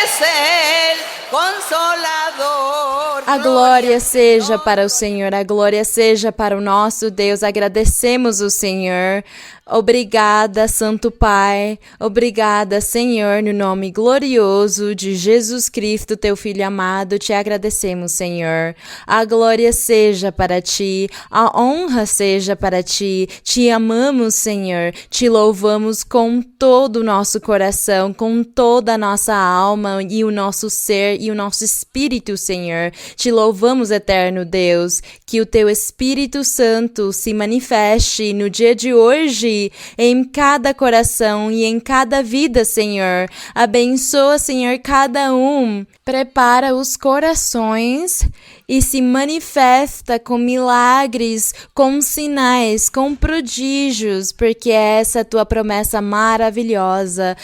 es el Consolador. A glória seja para o Senhor, a glória seja para o nosso Deus. Agradecemos o Senhor. Obrigada, Santo Pai. Obrigada, Senhor, no nome glorioso de Jesus Cristo, teu Filho amado. Te agradecemos, Senhor. A glória seja para ti, a honra seja para ti. Te amamos, Senhor. Te louvamos com todo o nosso coração, com toda a nossa alma e o nosso ser e o nosso espírito, Senhor. Te louvamos, eterno Deus, que o teu Espírito Santo se manifeste no dia de hoje em cada coração e em cada vida, Senhor. Abençoa, Senhor, cada um. Prepara os corações e se manifesta com milagres, com sinais, com prodígios, porque essa é a tua promessa maravilhosa.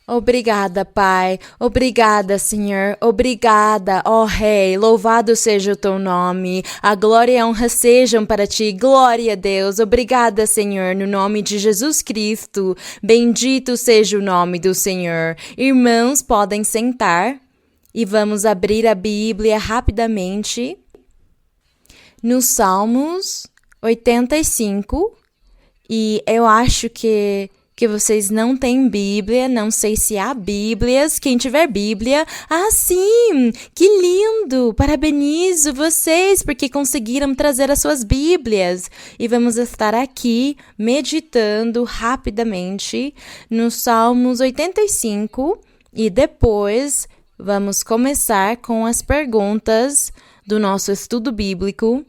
Obrigada, Pai. Obrigada, Senhor. Obrigada, ó Rei. Louvado seja o teu nome. A glória e a honra sejam para ti. Glória a Deus. Obrigada, Senhor, no nome de Jesus Cristo. Bendito seja o nome do Senhor. Irmãos, podem sentar e vamos abrir a Bíblia rapidamente nos Salmos 85. E eu acho que vocês não têm Bíblia, não sei se há Bíblias. Quem tiver Bíblia, sim, que lindo! Parabenizo vocês porque conseguiram trazer as suas Bíblias. E vamos estar aqui meditando rapidamente no Salmos 85 e depois vamos começar com as perguntas do nosso estudo bíblico.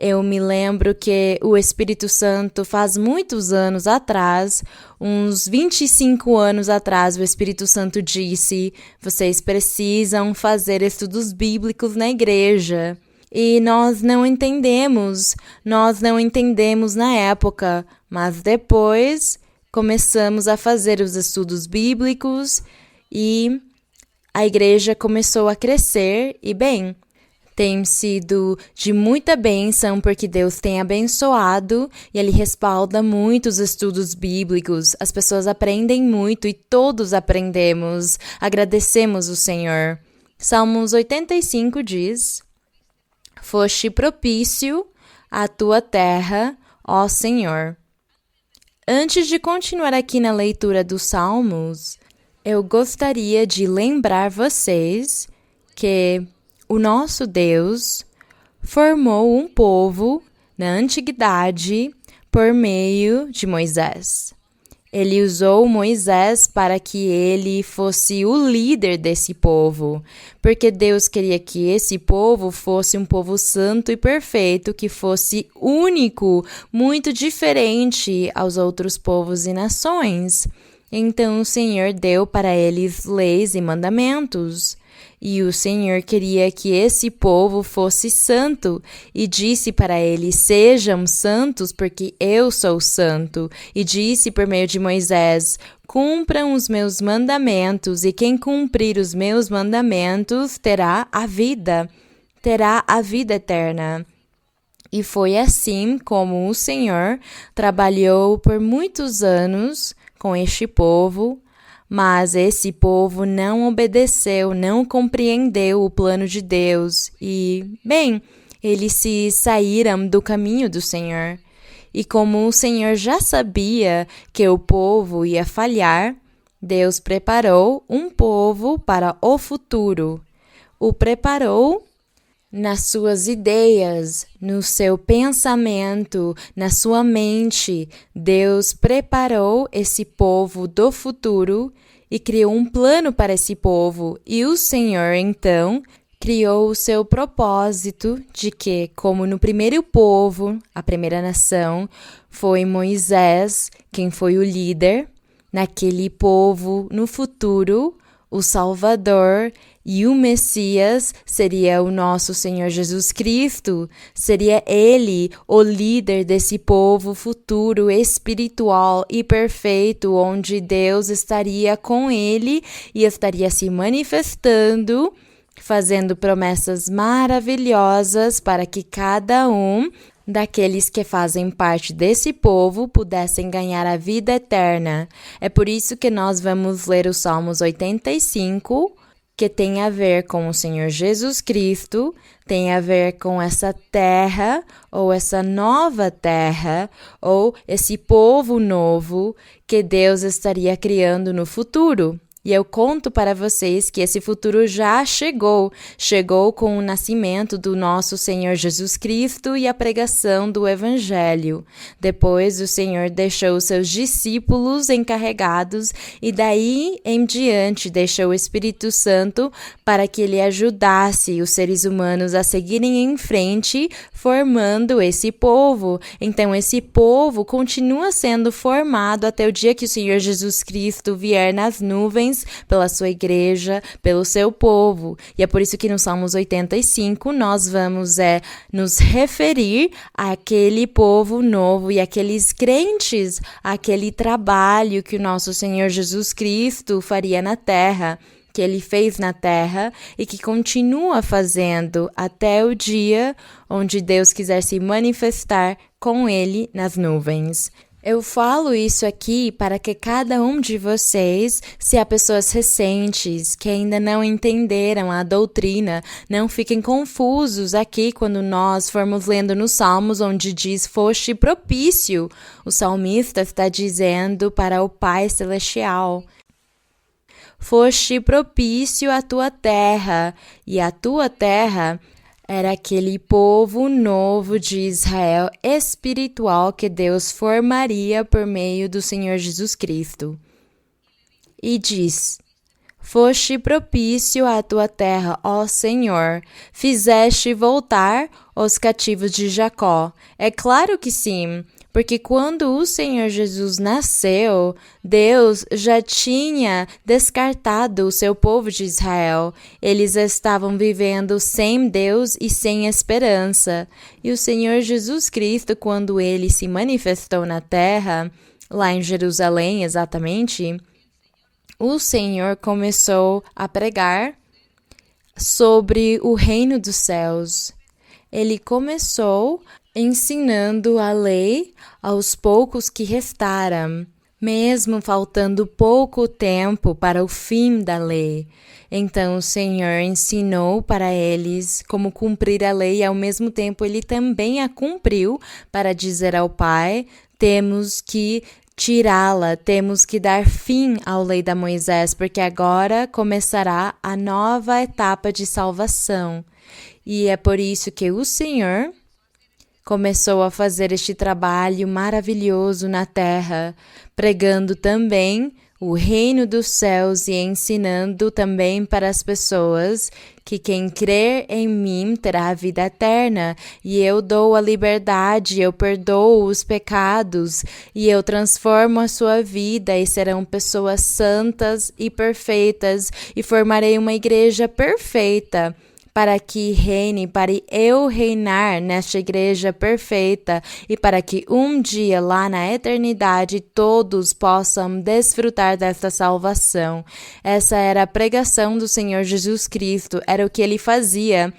Eu me lembro que o Espírito Santo faz muitos anos atrás, uns 25 anos atrás, o Espírito Santo disse: vocês precisam fazer estudos bíblicos na igreja. E nós não entendemos na época, mas depois começamos a fazer os estudos bíblicos e a igreja começou a crescer e bem, tem sido de muita bênção, porque Deus tem abençoado e Ele respalda muitos estudos bíblicos. As pessoas aprendem muito e todos aprendemos. Agradecemos o Senhor. Salmos 85 diz: foste propício à tua terra, ó Senhor. Antes de continuar aqui na leitura dos Salmos, eu gostaria de lembrar vocês que o nosso Deus formou um povo na antiguidade por meio de Moisés. Ele usou Moisés para que ele fosse o líder desse povo, porque Deus queria que esse povo fosse um povo santo e perfeito, que fosse único, muito diferente aos outros povos e nações. Então o Senhor deu para eles leis e mandamentos. E o Senhor queria que esse povo fosse santo e disse para eles: sejam santos porque eu sou santo. E disse por meio de Moisés: cumpram os meus mandamentos, e quem cumprir os meus mandamentos terá a vida eterna. E foi assim como o Senhor trabalhou por muitos anos com este povo. Mas esse povo não obedeceu, não compreendeu o plano de Deus e, bem, eles se saíram do caminho do Senhor. E como o Senhor já sabia que o povo ia falhar, Deus preparou um povo para o futuro. o preparou nas suas ideias, no seu pensamento, na sua mente. Deus preparou esse povo do futuro e criou um plano para esse povo. E o Senhor, então, criou o seu propósito de que, como no primeiro povo, a primeira nação, foi Moisés quem foi o líder, naquele povo, no futuro, o Salvador e o Messias seria o nosso Senhor Jesus Cristo. Seria Ele o líder desse povo futuro, espiritual e perfeito, onde Deus estaria com ele e estaria se manifestando, fazendo promessas maravilhosas para que cada um daqueles que fazem parte desse povo pudessem ganhar a vida eterna. É por isso que nós vamos ler o Salmos 85, que tem a ver com o Senhor Jesus Cristo, tem a ver com essa terra, ou essa nova terra, ou esse povo novo que Deus estaria criando no futuro. E eu conto para vocês que esse futuro já chegou com o nascimento do nosso Senhor Jesus Cristo e a pregação do Evangelho. Depois o Senhor deixou os seus discípulos encarregados e daí em diante deixou o Espírito Santo para que ele ajudasse os seres humanos a seguirem em frente, formando esse povo. Então esse povo continua sendo formado até o dia que o Senhor Jesus Cristo vier nas nuvens pela sua igreja, pelo seu povo. E é por isso que no Salmos 85 nós vamos nos referir àquele povo novo e àqueles crentes, àquele trabalho que o nosso Senhor Jesus Cristo faria na terra, que ele fez na terra e que continua fazendo até o dia onde Deus quiser se manifestar com ele nas nuvens. Eu falo isso aqui para que cada um de vocês, se há pessoas recentes que ainda não entenderam a doutrina, não fiquem confusos aqui quando nós formos lendo nos Salmos onde diz foste propício. O salmista está dizendo para o Pai Celestial. Foste propício à tua terra, e a tua terra era aquele povo novo de Israel espiritual que Deus formaria por meio do Senhor Jesus Cristo. E diz: foste propício à tua terra, ó Senhor, fizeste voltar os cativos de Jacó. É claro que sim, porque quando o Senhor Jesus nasceu, Deus já tinha descartado o seu povo de Israel. Eles estavam vivendo sem Deus e sem esperança. E o Senhor Jesus Cristo, quando ele se manifestou na terra, lá em Jerusalém exatamente, o Senhor começou a pregar sobre o reino dos céus. Ele começou ensinando a lei aos poucos que restaram, mesmo faltando pouco tempo para o fim da lei. Então o Senhor ensinou para eles como cumprir a lei e ao mesmo tempo ele também a cumpriu para dizer ao Pai: temos que tirá-la, temos que dar fim à lei da Moisés, porque agora começará a nova etapa de salvação. E é por isso que o Senhor começou a fazer este trabalho maravilhoso na terra, pregando também o reino dos céus e ensinando também para as pessoas que quem crer em mim terá a vida eterna, e eu dou a liberdade, eu perdoo os pecados, e eu transformo a sua vida, e serão pessoas santas e perfeitas, e formarei uma igreja perfeita, para que reine, para eu reinar nesta igreja perfeita e para que um dia lá na eternidade todos possam desfrutar desta salvação. Essa era a pregação do Senhor Jesus Cristo, era o que ele fazia.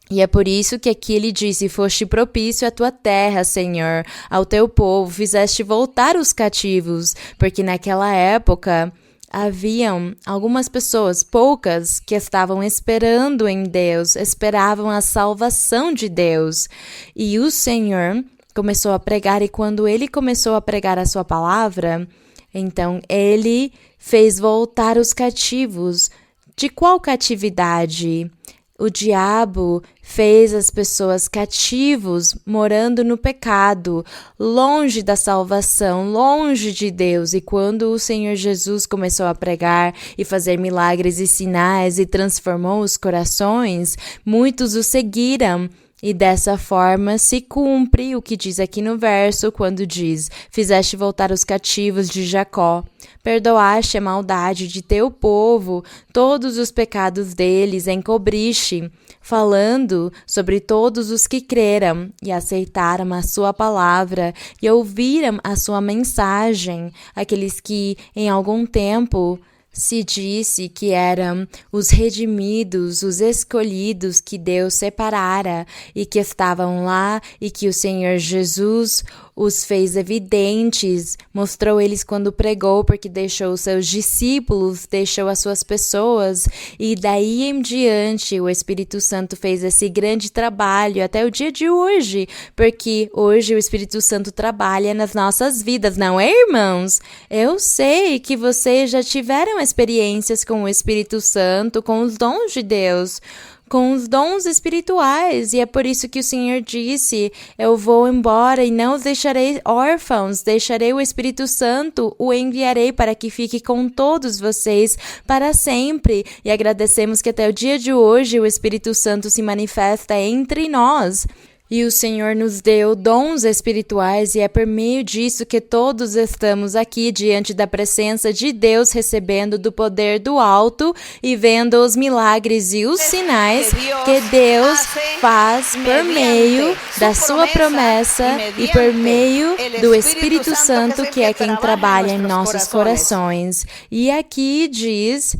E é por isso que aqui ele disse: foste propício à tua terra, Senhor, ao teu povo, fizeste voltar os cativos, porque naquela época haviam algumas pessoas, poucas, que estavam esperando em Deus, esperavam a salvação de Deus. E o Senhor começou a pregar, e quando ele começou a pregar a sua palavra, então ele fez voltar os cativos. De qual catividade? o diabo fez as pessoas cativos, morando no pecado, longe da salvação, longe de Deus. E quando o Senhor Jesus começou a pregar e fazer milagres e sinais e transformou os corações, muitos o seguiram. E dessa forma se cumpre o que diz aqui no verso, quando diz: fizeste voltar os cativos de Jacó, perdoaste a maldade de teu povo, todos os pecados deles encobriste, falando sobre todos os que creram e aceitaram a sua palavra e ouviram a sua mensagem, aqueles que em algum tempo se disse que eram os redimidos, os escolhidos que Deus separara e que estavam lá e que o Senhor Jesus os fez evidentes, mostrou eles quando pregou, porque deixou os seus discípulos, deixou as suas pessoas, e daí em diante o Espírito Santo fez esse grande trabalho até o dia de hoje, porque hoje o Espírito Santo trabalha nas nossas vidas, não é, irmãos? Eu sei que vocês já tiveram experiências com o Espírito Santo, com os dons de Deus, com os dons espirituais, e é por isso que o Senhor disse: eu vou embora e não os deixarei órfãos, deixarei o Espírito Santo, o enviarei para que fique com todos vocês para sempre. E agradecemos que até o dia de hoje o Espírito Santo se manifesta entre nós. E o Senhor nos deu dons espirituais, e é por meio disso que todos estamos aqui diante da presença de Deus, recebendo do poder do alto e vendo os milagres e os sinais que Deus faz por meio da sua promessa e por meio do Espírito Santo, que é quem trabalha em nossos corações. E aqui diz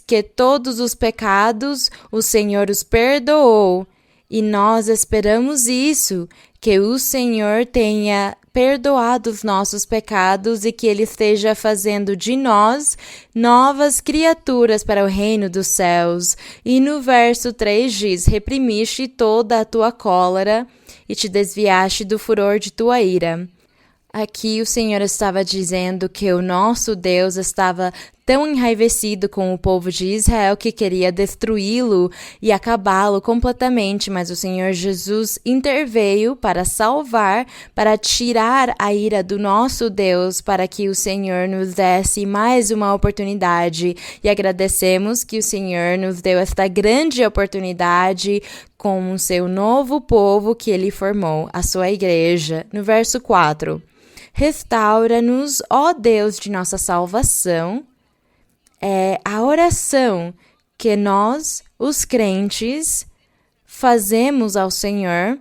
que todos os pecados o Senhor os perdoou. E nós esperamos isso, que o Senhor tenha perdoado os nossos pecados e que Ele esteja fazendo de nós novas criaturas para o reino dos céus. E no verso 3 diz: reprimiste toda a tua cólera e te desviaste do furor de tua ira. Aqui o Senhor estava dizendo que o nosso Deus estava tão enraivecido com o povo de Israel que queria destruí-lo e acabá-lo completamente, mas o Senhor Jesus interveio para salvar, para tirar a ira do nosso Deus, para que o Senhor nos desse mais uma oportunidade. E agradecemos que o Senhor nos deu esta grande oportunidade com o seu novo povo que Ele formou, a sua igreja. No verso 4. Restaura-nos, ó Deus de nossa salvação. É a oração que nós, os crentes, fazemos ao Senhor.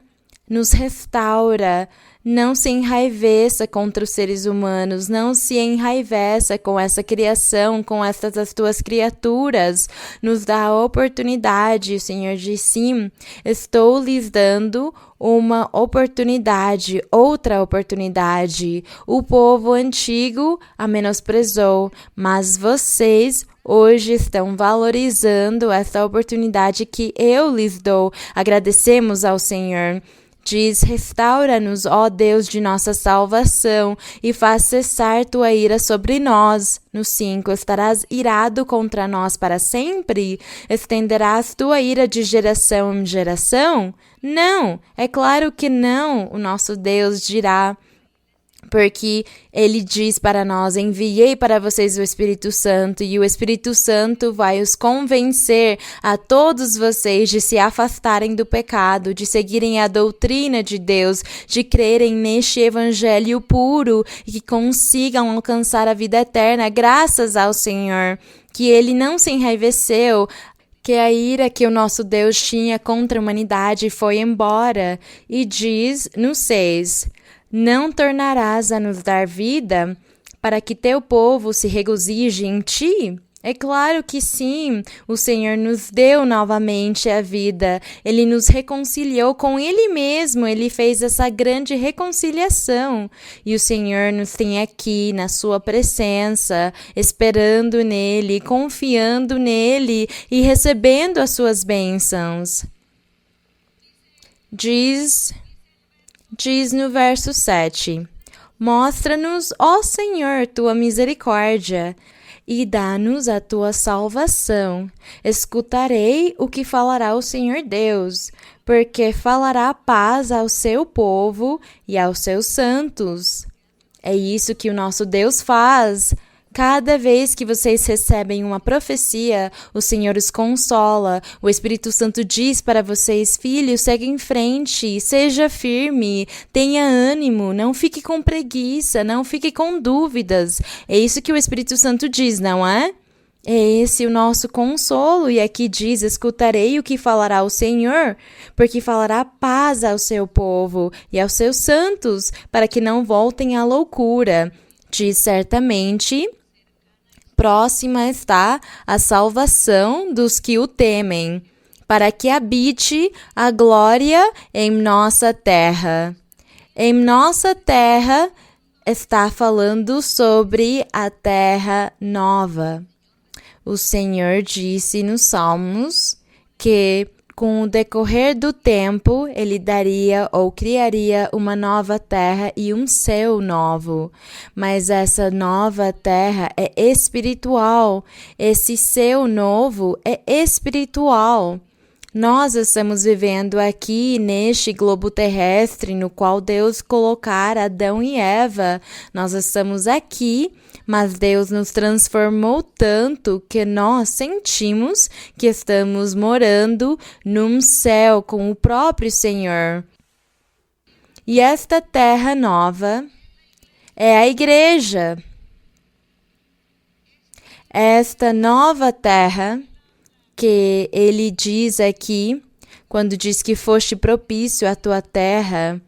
Nos restaura, não se enraiveça contra os seres humanos, não se enraiveça com essa criação, com estas as tuas criaturas. Nos dá a oportunidade. O Senhor diz: sim, estou lhes dando uma oportunidade, outra oportunidade. O povo antigo a menosprezou, mas vocês hoje estão valorizando essa oportunidade que eu lhes dou. Agradecemos ao Senhor. Diz: restaura-nos, ó Deus de nossa salvação, e faz cessar tua ira sobre nós. No 5, estarás irado contra nós para sempre? Estenderás tua ira de geração em geração? Não, é claro que não, o nosso Deus dirá. Porque Ele diz para nós: enviei para vocês o Espírito Santo, e o Espírito Santo vai os convencer a todos vocês de se afastarem do pecado, de seguirem a doutrina de Deus, de crerem neste evangelho puro e que consigam alcançar a vida eterna, graças ao Senhor, que Ele não se enraiveceu, que a ira que o nosso Deus tinha contra a humanidade foi embora. E diz no 6: não tornarás a nos dar vida para que teu povo se regozije em ti? É claro que sim, o Senhor nos deu novamente a vida, Ele nos reconciliou com Ele mesmo, Ele fez essa grande reconciliação. E o Senhor nos tem aqui na sua presença, esperando nele, confiando nele e recebendo as suas bênçãos. Diz no verso 7, mostra-nos, ó Senhor, tua misericórdia, e dá-nos a tua salvação. Escutarei o que falará o Senhor Deus, porque falará paz ao seu povo e aos seus santos. É isso que o nosso Deus faz. Cada vez que vocês recebem uma profecia, o Senhor os consola. O Espírito Santo diz para vocês: filhos, segue em frente, seja firme, tenha ânimo, não fique com preguiça, não fique com dúvidas. É isso que o Espírito Santo diz, não é? É esse o nosso consolo, e aqui diz: escutarei o que falará o Senhor, porque falará paz ao seu povo e aos seus santos, para que não voltem à loucura. Diz certamente: próxima está a salvação dos que o temem, para que habite a glória em nossa terra. Em nossa terra está falando sobre a terra nova. O Senhor disse nos Salmos que, com o decorrer do tempo, Ele daria ou criaria uma nova terra e um céu novo. Mas essa nova terra é espiritual. Esse céu novo é espiritual. Nós estamos vivendo aqui neste globo terrestre no qual Deus colocara Adão e Eva. Nós estamos aqui, mas Deus nos transformou tanto que nós sentimos que estamos morando num céu com o próprio Senhor. E esta terra nova é a igreja. Esta nova terra que ele diz aqui, quando diz que foste propício à tua terra,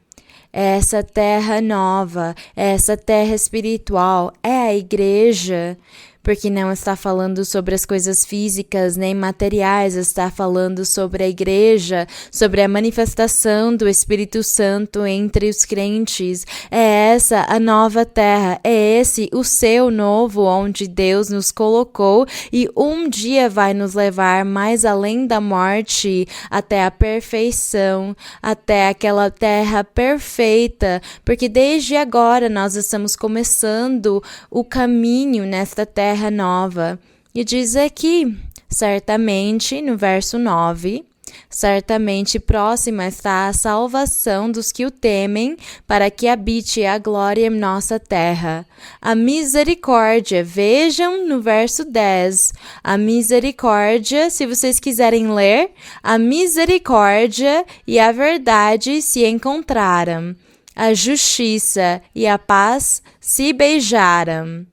essa terra nova, essa terra espiritual, é a igreja, porque não está falando sobre as coisas físicas nem materiais, está falando sobre a igreja, sobre a manifestação do Espírito Santo entre os crentes. É essa a nova terra, é esse o céu novo onde Deus nos colocou e um dia vai nos levar mais além da morte, até a perfeição, até aquela terra perfeita, porque desde agora nós estamos começando o caminho nesta terra nova. E diz aqui, certamente, no verso 9, certamente próxima está a salvação dos que o temem, para que habite a glória em nossa terra. A misericórdia, vejam no verso 10, a misericórdia, se vocês quiserem ler, a misericórdia e a verdade se encontraram, a justiça e a paz se beijaram.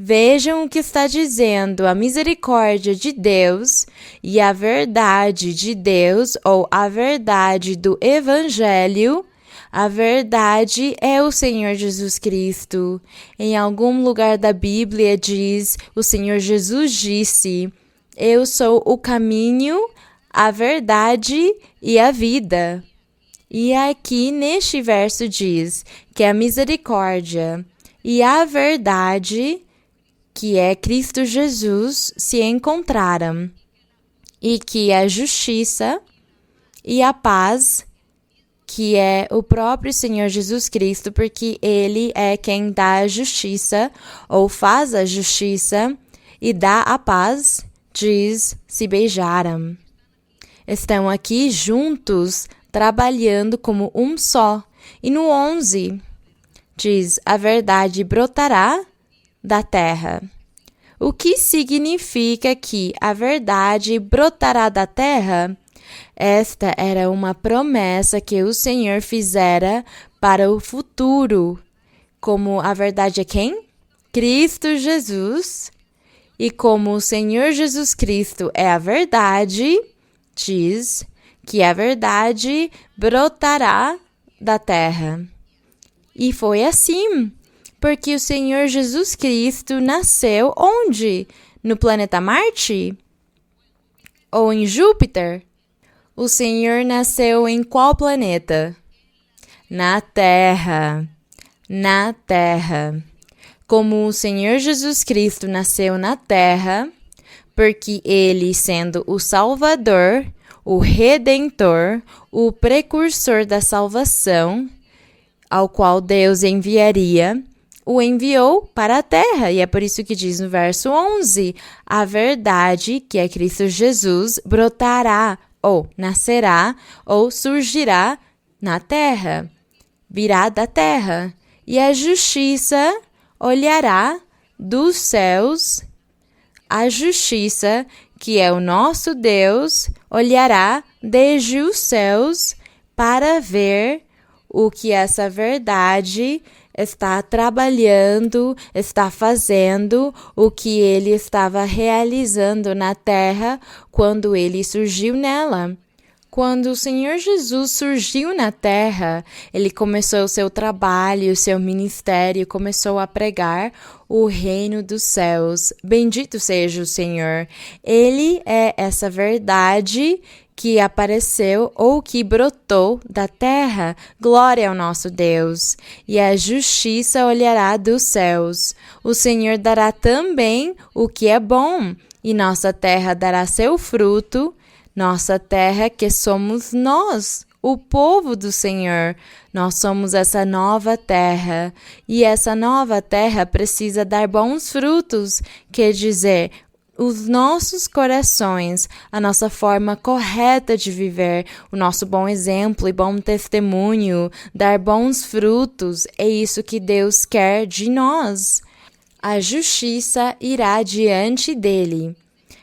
Vejam o que está dizendo: a misericórdia de Deus e a verdade de Deus, ou a verdade do Evangelho. A verdade é o Senhor Jesus Cristo. Em algum lugar da Bíblia diz, o Senhor Jesus disse: eu sou o caminho, a verdade e a vida. E aqui neste verso diz que a misericórdia e a verdade, que é Cristo Jesus, se encontraram, e que a justiça e a paz, que é o próprio Senhor Jesus Cristo, porque Ele é quem dá a justiça, ou faz a justiça, e dá a paz, diz, se beijaram. Estão aqui juntos, trabalhando como um só. E no 11, diz, a verdade brotará da terra. O que significa que a verdade brotará da terra? Esta era uma promessa que o Senhor fizera para o futuro. Como a verdade é quem? Cristo Jesus. E como o Senhor Jesus Cristo é a verdade, diz que a verdade brotará da terra. E foi assim. Porque o Senhor Jesus Cristo nasceu onde? No planeta Marte? Ou em Júpiter? O Senhor nasceu em qual planeta? Na Terra. Na Terra. Como o Senhor Jesus Cristo nasceu na Terra, porque Ele, sendo o Salvador, o Redentor, o precursor da salvação, ao qual Deus enviaria, o enviou para a terra. E é por isso que diz no verso 11: a verdade, que é Cristo Jesus, brotará, ou nascerá, ou surgirá na terra, virá da terra. E a justiça olhará dos céus, a justiça, que é o nosso Deus, olhará desde os céus para ver o que essa verdade está trabalhando, está fazendo, o que ele estava realizando na terra quando ele surgiu nela. Quando o Senhor Jesus surgiu na terra, ele começou o seu trabalho, o seu ministério, começou a pregar o reino dos céus. Bendito seja o Senhor. Ele é essa verdade que apareceu ou que brotou da terra. Glória ao nosso Deus. E a justiça olhará dos céus. O Senhor dará também o que é bom, e nossa terra dará seu fruto. Nossa terra, que somos nós, o povo do Senhor. Nós somos essa nova terra. E essa nova terra precisa dar bons frutos, quer dizer, os nossos corações, a nossa forma correta de viver, o nosso bom exemplo e bom testemunho, dar bons frutos, é isso que Deus quer de nós. A justiça irá diante dele.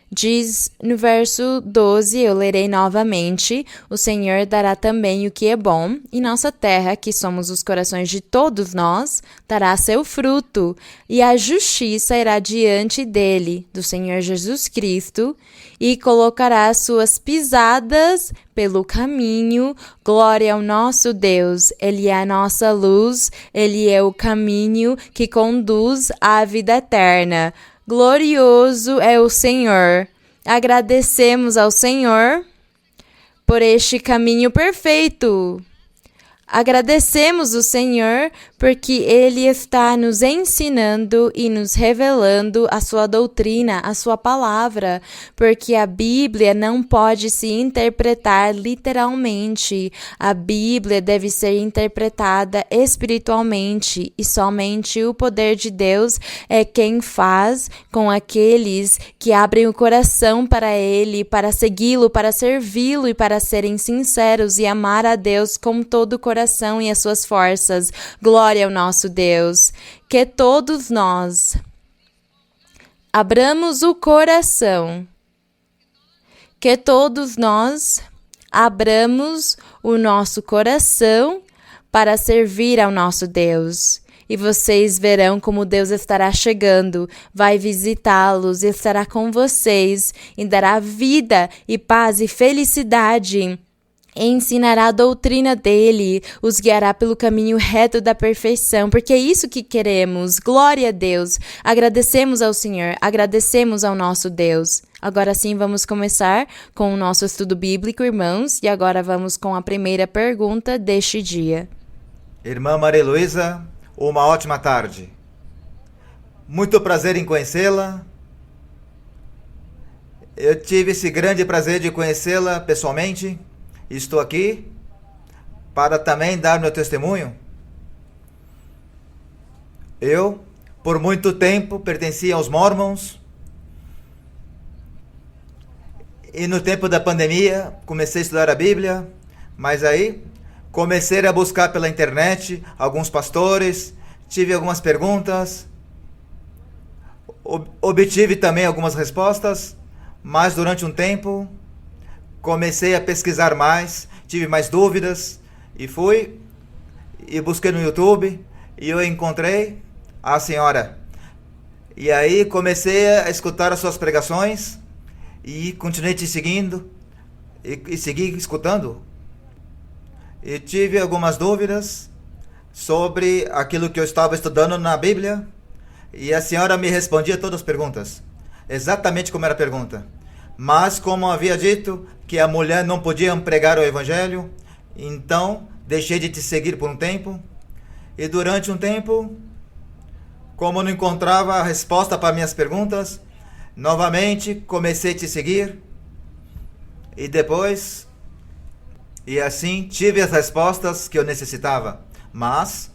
Diz no verso 12, eu lerei novamente: o Senhor dará também o que é bom, e nossa terra, que somos os corações de todos nós, dará seu fruto, e a justiça irá diante dele, do Senhor Jesus Cristo, e colocará suas pisadas pelo caminho. Glória ao nosso Deus, Ele é a nossa luz, Ele é o caminho que conduz à vida eterna. Glorioso é o Senhor. Agradecemos ao Senhor por este caminho perfeito. Agradecemos o Senhor porque Ele está nos ensinando e nos revelando a sua doutrina, a sua palavra, porque a Bíblia não pode se interpretar literalmente. A Bíblia deve ser interpretada espiritualmente, e somente o poder de Deus é quem faz com aqueles que abrem o coração para Ele, para segui-lo, para servi-lo e para serem sinceros e amar a Deus com todo o coração e as suas forças. Glória ao nosso Deus. Que todos nós abramos o coração. Que todos nós abramos o nosso coração para servir ao nosso Deus. E vocês verão como Deus estará chegando, vai visitá-los, estará com vocês e dará vida e paz e felicidade. Ensinará a doutrina dele, os guiará pelo caminho reto da perfeição, porque é isso que queremos. Glória a Deus. Agradecemos ao Senhor, agradecemos ao nosso Deus. Agora sim, vamos começar com o nosso estudo bíblico, irmãos, e agora vamos com a primeira pergunta deste dia. Irmã Maria Luísa, uma ótima tarde. Muito prazer em conhecê-la. Eu tive esse grande prazer de conhecê-la pessoalmente. Estou aqui para também dar meu testemunho. Eu, por muito tempo, pertencia aos Mormons. E no tempo da pandemia, comecei a estudar a Bíblia. Mas aí, comecei a buscar pela internet alguns pastores. Tive algumas perguntas. Obtive também algumas respostas. Mas durante um tempo, comecei a pesquisar mais, tive mais dúvidas e fui e busquei no YouTube e eu encontrei a senhora. E aí comecei a escutar as suas pregações e continuei te seguindo e segui escutando. E tive algumas dúvidas sobre aquilo que eu estava estudando na Bíblia e a senhora me respondia todas as perguntas, exatamente como era a pergunta. Mas como havia dito que a mulher não podia pregar o evangelho, então deixei de te seguir por um tempo. E durante um tempo, como não encontrava a resposta para minhas perguntas, novamente comecei a te seguir. E assim tive as respostas que eu necessitava. Mas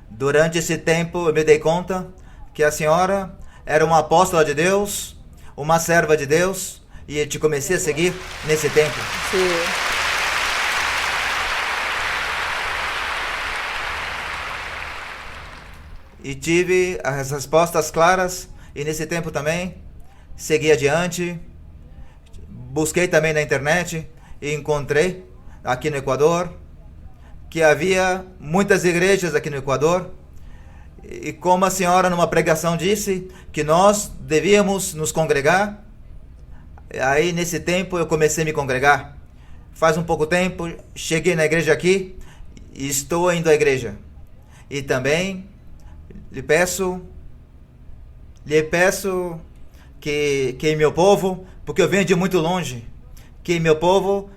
Durante esse tempo eu me dei conta que a senhora era uma apóstola de Deus, uma serva de Deus, e eu te comecei a seguir nesse tempo. Sim. E tive as respostas claras, e nesse tempo também segui adiante. Busquei também na internet e encontrei aqui no Equador que havia muitas igrejas aqui no Equador. E como a senhora numa pregação disse que nós devíamos nos congregar, aí nesse tempo eu comecei a me congregar. Faz um pouco tempo cheguei na igreja aqui e estou indo à igreja. E também lhe peço que meu povo, porque eu venho de muito longe, que meu povo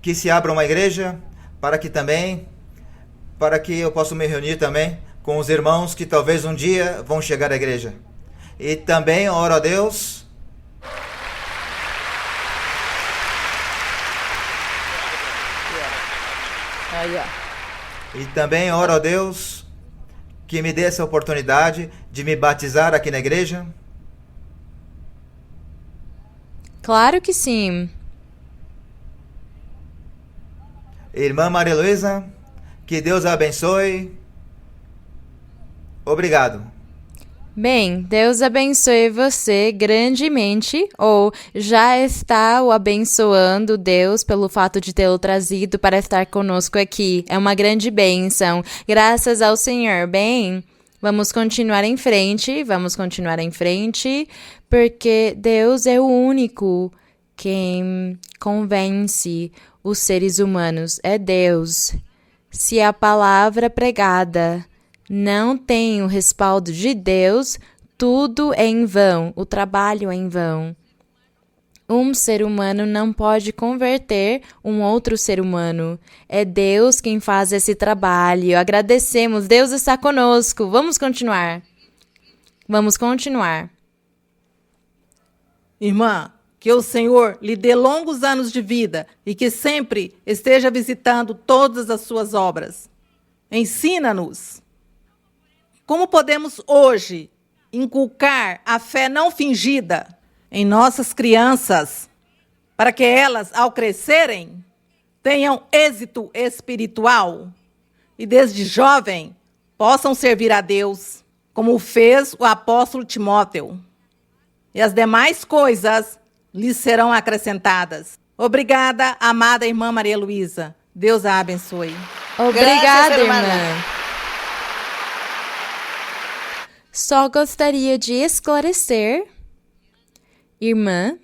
que se abra uma igreja para que eu possa me reunir também com os irmãos que talvez um dia vão chegar à igreja. E também oro a Deus que me dê essa oportunidade de me batizar aqui na igreja. Claro que sim. Irmã Maria Luísa, que Deus a abençoe. Obrigado. Bem, Deus abençoe você grandemente, ou já está o abençoando Deus pelo fato de tê-lo trazido para estar conosco aqui. É uma grande bênção. Graças ao Senhor. Bem, vamos continuar em frente, porque Deus é o único quem convence os seres humanos. É Deus. Se a palavra pregada não tem o respaldo de Deus, tudo é em vão, o trabalho é em vão. Um ser humano não pode converter um outro ser humano. É Deus quem faz esse trabalho. Agradecemos, Deus está conosco. Vamos continuar. Irmã, que o Senhor lhe dê longos anos de vida e que sempre esteja visitando todas as suas obras. Ensina-nos como podemos hoje inculcar a fé não fingida em nossas crianças, para que elas, ao crescerem, tenham êxito espiritual e desde jovem possam servir a Deus, como fez o apóstolo Timóteo. E as demais coisas lhes serão acrescentadas. Obrigada, amada irmã Maria Luísa. Deus a abençoe. Obrigada, Graças, irmã. hermana. Só gostaria de esclarecer, irmã,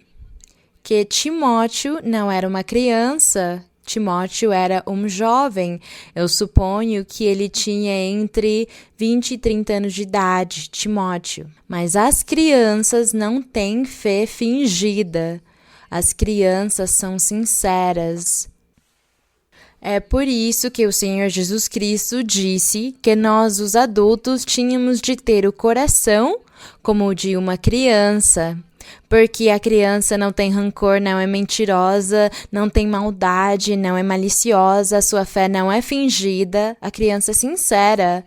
que Timóteo não era uma criança. Timóteo era um jovem. Eu suponho que ele tinha entre 20 e 30 anos de idade, Timóteo. Mas as crianças não têm fé fingida. As crianças são sinceras. É por isso que o Senhor Jesus Cristo disse que nós, os adultos, tínhamos de ter o coração como o de uma criança. Porque a criança não tem rancor, não é mentirosa, não tem maldade, não é maliciosa, a sua fé não é fingida, a criança é sincera.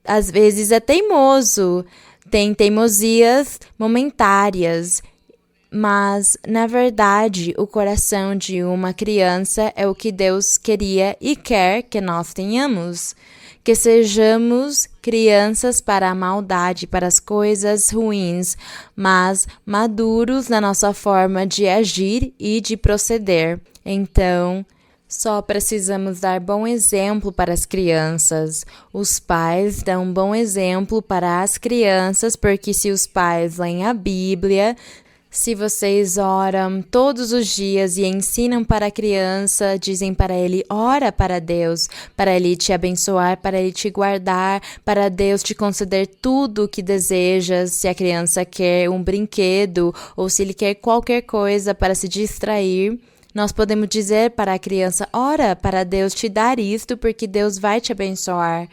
Às vezes é teimoso, tem teimosias momentárias, mas, na verdade, o coração de uma criança é o que Deus queria e quer que nós tenhamos. Que sejamos crianças para a maldade, para as coisas ruins, mas maduros na nossa forma de agir e de proceder. Então, só precisamos dar bom exemplo para as crianças. Os pais dão bom exemplo para as crianças, porque se os pais leem a Bíblia, se vocês oram todos os dias e ensinam para a criança, dizem para ele, ora para Deus, para ele te abençoar, para ele te guardar, para Deus te conceder tudo o que desejas, se a criança quer um brinquedo ou se ele quer qualquer coisa para se distrair, nós podemos dizer para a criança, ora para Deus te dar isto porque Deus vai te abençoar.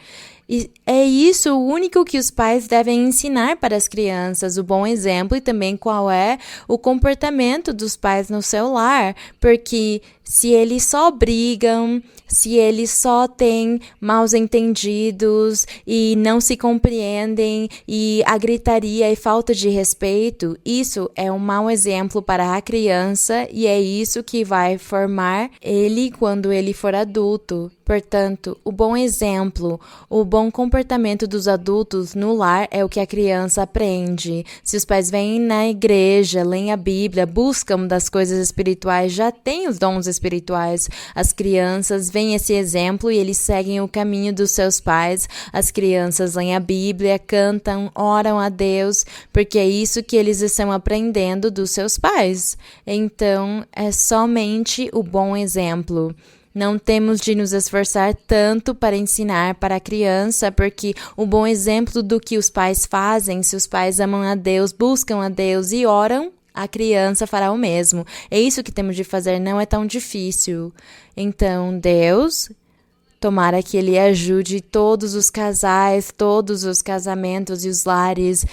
E é isso o único que os pais devem ensinar para as crianças, o bom exemplo e também qual é o comportamento dos pais no seu lar, porque se eles só brigam, se eles só têm maus entendidos e não se compreendem e a gritaria e falta de respeito, isso é um mau exemplo para a criança e é isso que vai formar ele quando ele for adulto. Portanto, o bom exemplo, o bom comportamento dos adultos no lar é o que a criança aprende. Se os pais vêm na igreja, leem a Bíblia, buscam das coisas espirituais, já têm os dons espirituais. As crianças veem esse exemplo e eles seguem o caminho dos seus pais. As crianças leem a Bíblia, cantam, oram a Deus, porque é isso que eles estão aprendendo dos seus pais. Então, é somente o bom exemplo. Não temos de nos esforçar tanto para ensinar para a criança, porque o bom exemplo do que os pais fazem, se os pais amam a Deus, buscam a Deus e oram, a criança fará o mesmo. É isso que temos de fazer, não é tão difícil. Então, Deus, tomara que Ele ajude todos os casais, todos os casamentos e os lares.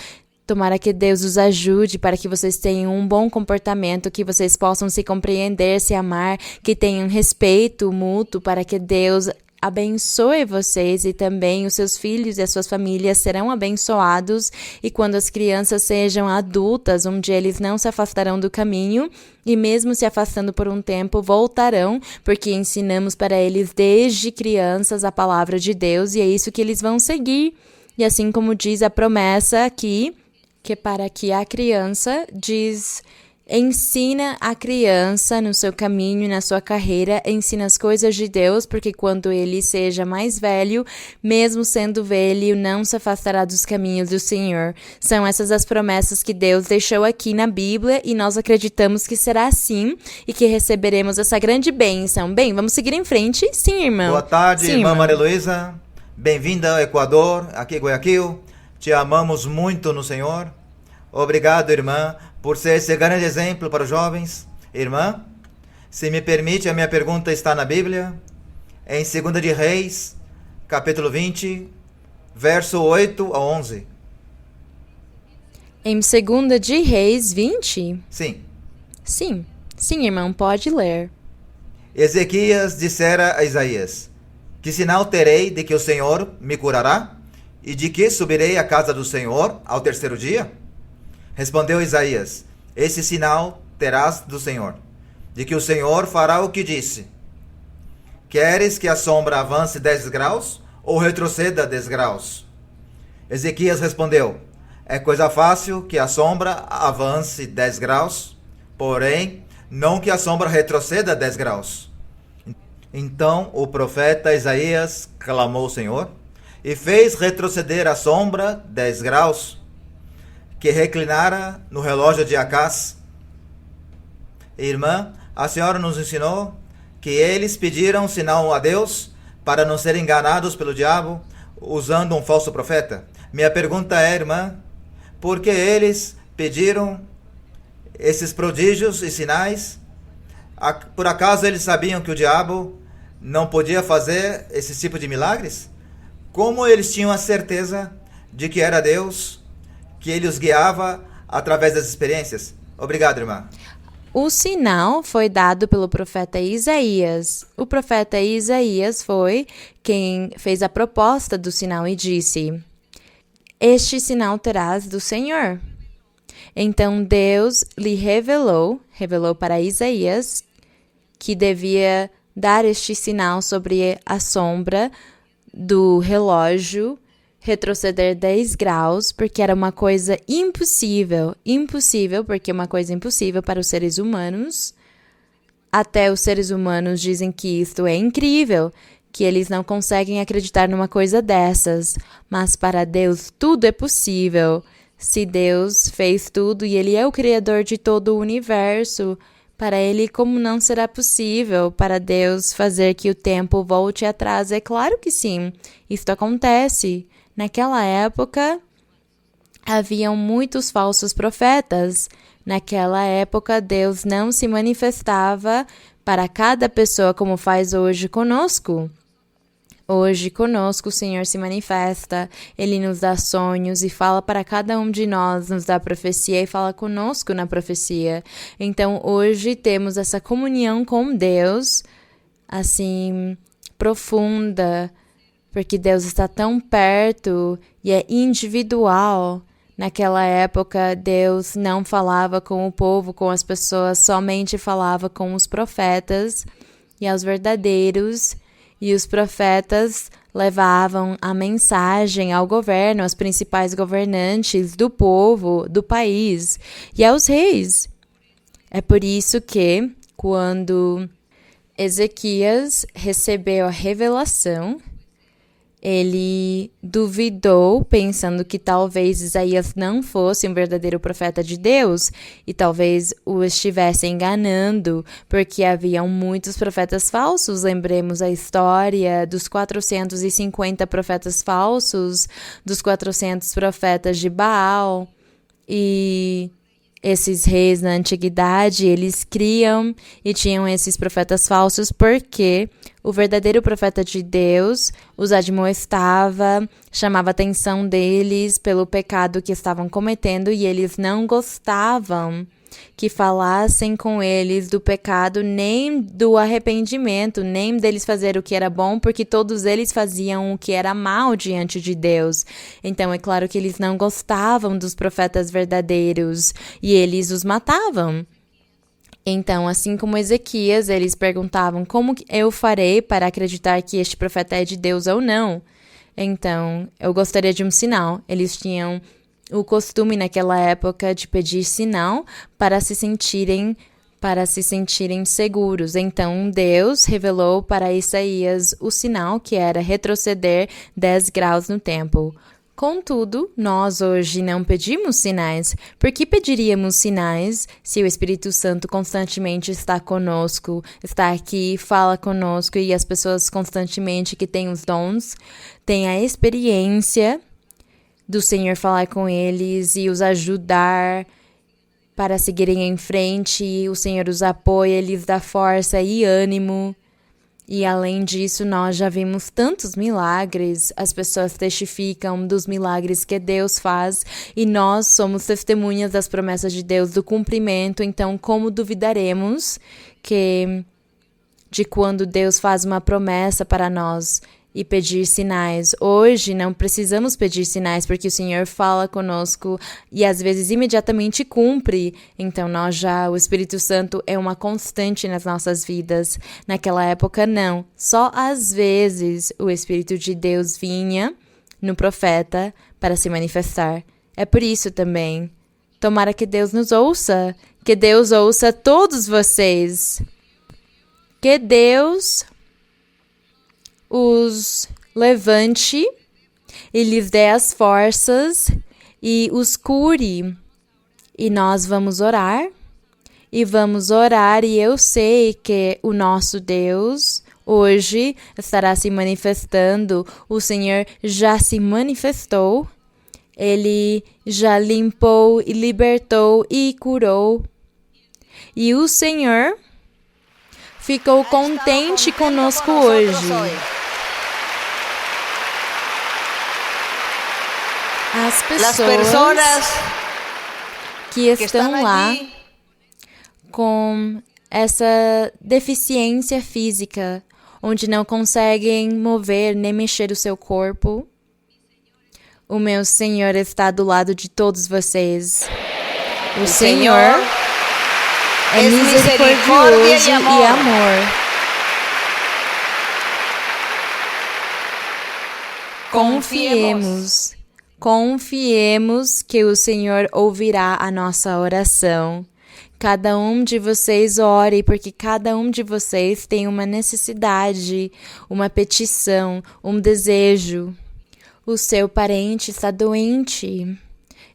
Tomara que Deus os ajude para que vocês tenham um bom comportamento, que vocês possam se compreender, se amar, que tenham respeito mútuo, para que Deus abençoe vocês e também os seus filhos e as suas famílias serão abençoados. E quando as crianças sejam adultas, um dia eles não se afastarão do caminho e mesmo se afastando por um tempo, voltarão, porque ensinamos para eles desde crianças a palavra de Deus e é isso que eles vão seguir. E assim como diz a promessa aqui, que para que a criança ensina a criança no seu caminho, na sua carreira, ensina as coisas de Deus, porque quando ele seja mais velho, mesmo sendo velho, não se afastará dos caminhos do Senhor. São essas as promessas que Deus deixou aqui na Bíblia e nós acreditamos que será assim e que receberemos essa grande bênção. Bem, vamos seguir em frente? Sim, irmão. Boa tarde, Sim, irmã Maria Luísa. Bem-vinda ao Equador, aqui em Guayaquil. Te amamos muito no Senhor. Obrigado, irmã, por ser esse grande exemplo para os jovens. Irmã, se me permite, a minha pergunta está na Bíblia, em 2 de Reis, capítulo 20, verso 8 a 11. Em 2 de Reis 20? Sim. Sim, irmão, pode ler. Ezequias dissera a Isaías: que sinal terei de que o Senhor me curará? E de que subirei à casa do Senhor ao terceiro dia? Respondeu Isaías: esse sinal terás do Senhor, de que o Senhor fará o que disse. Queres que a sombra avance 10 graus ou retroceda 10 graus? Ezequias respondeu: é coisa fácil que a sombra avance 10 graus, porém, não que a sombra retroceda 10 graus. Então o profeta Isaías clamou ao Senhor e fez retroceder a sombra 10 graus, que reclinara no relógio de Acás. Irmã, a senhora nos ensinou que eles pediram sinal a Deus para não serem enganados pelo diabo usando um falso profeta. Minha pergunta é, irmã, por que eles pediram esses prodígios e sinais? Por acaso eles sabiam que o diabo não podia fazer esse tipo de milagres? Como eles tinham a certeza de que era Deus que ele os guiava através das experiências? Obrigado, irmã. O sinal foi dado pelo profeta Isaías. O profeta Isaías foi quem fez a proposta do sinal e disse: este sinal terás do Senhor. Então Deus lhe revelou para Isaías que devia dar este sinal sobre a sombra do relógio retroceder 10 graus, porque era uma coisa impossível, porque é uma coisa impossível para os seres humanos. Até os seres humanos dizem que isto é incrível, que eles não conseguem acreditar numa coisa dessas, mas para Deus tudo é possível. Se Deus fez tudo e Ele é o Criador de todo o universo, para Ele como não será possível para Deus fazer que o tempo volte atrás? É claro que sim, isto acontece. Naquela época, haviam muitos falsos profetas. Naquela época, Deus não se manifestava para cada pessoa como faz hoje conosco. Hoje, conosco, o Senhor se manifesta, Ele nos dá sonhos e fala para cada um de nós, nos dá profecia e fala conosco na profecia. Então, hoje temos essa comunhão com Deus, assim, profunda, porque Deus está tão perto e é individual. Naquela época, Deus não falava com o povo, com as pessoas, somente falava com os profetas e aos verdadeiros. E os profetas levavam a mensagem ao governo, aos principais governantes do povo, do país e aos reis. É por isso que, quando Ezequias recebeu a revelação, ele duvidou, pensando que talvez Isaías não fosse um verdadeiro profeta de Deus e talvez o estivesse enganando, porque haviam muitos profetas falsos. Lembremos a história dos 450 profetas falsos, dos 400 profetas de Baal. E esses reis na antiguidade, eles criam e tinham esses profetas falsos porque o verdadeiro profeta de Deus os admoestava, chamava a atenção deles pelo pecado que estavam cometendo e eles não gostavam que falassem com eles do pecado, nem do arrependimento, nem deles fazer o que era bom, porque todos eles faziam o que era mal diante de Deus. Então, é claro que eles não gostavam dos profetas verdadeiros e eles os matavam. Então, assim como Ezequias, eles perguntavam como eu farei para acreditar que este profeta é de Deus ou não. Então, eu gostaria de um sinal. Eles tinham o costume naquela época de pedir sinal para se sentirem seguros. Então, Deus revelou para Isaías o sinal que era retroceder 10 graus no tempo. Contudo, nós hoje não pedimos sinais. Por que pediríamos sinais se o Espírito Santo constantemente está conosco, está aqui, fala conosco e as pessoas constantemente que têm os dons, têm a experiência do Senhor falar com eles e os ajudar para seguirem em frente, e o Senhor os apoia, lhes dá força e ânimo. E além disso, nós já vimos tantos milagres, as pessoas testificam dos milagres que Deus faz e nós somos testemunhas das promessas de Deus, do cumprimento. Então, como duvidaremos de quando Deus faz uma promessa para nós e pedir sinais? Hoje não precisamos pedir sinais porque o Senhor fala conosco e às vezes imediatamente cumpre. Então o Espírito Santo é uma constante nas nossas vidas. Naquela época não, só às vezes o Espírito de Deus vinha no profeta para se manifestar. É por isso também, tomara que Deus nos ouça, que Deus ouça todos vocês, que Deus os levante e lhes dê as forças e os cure. E nós vamos orar e eu sei que o nosso Deus hoje estará se manifestando. O Senhor já se manifestou, Ele já limpou e libertou e curou. E o Senhor ficou contente conosco hoje. As pessoas que estão lá com essa deficiência física, onde não conseguem mover nem mexer o seu corpo, o meu Senhor está do lado de todos vocês. O Senhor é misericordioso e amor. Confiemos que o Senhor ouvirá a nossa oração. Cada um de vocês ore, porque cada um de vocês tem uma necessidade, uma petição, um desejo. O seu parente está doente.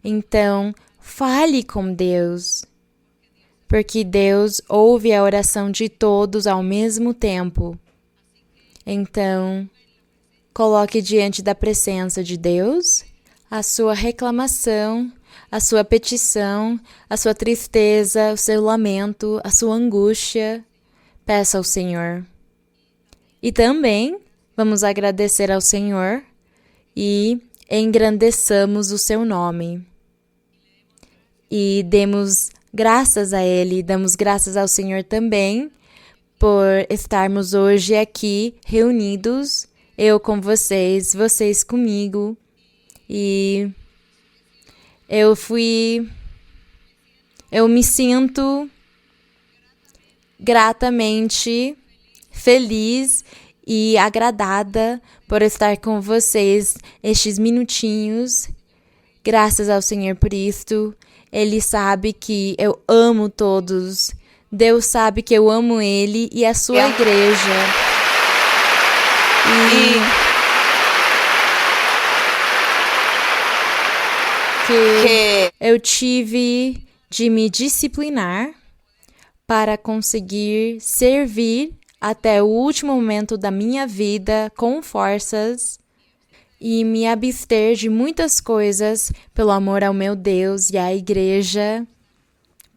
Então, fale com Deus, porque Deus ouve a oração de todos ao mesmo tempo. Então, coloque diante da presença de Deus a sua reclamação, a sua petição, a sua tristeza, o seu lamento, a sua angústia. Peça ao Senhor. E também vamos agradecer ao Senhor e engrandeçamos o seu nome. E demos graças a Ele, damos graças ao Senhor também por estarmos hoje aqui reunidos, eu com vocês, vocês comigo. E eu me sinto gratamente feliz e agradada por estar com vocês estes minutinhos. Graças ao Senhor por isto. Ele sabe que eu amo todos. Deus sabe que eu amo Ele e a sua igreja. Que eu tive de me disciplinar para conseguir servir até o último momento da minha vida com forças e me abster de muitas coisas pelo amor ao meu Deus e à igreja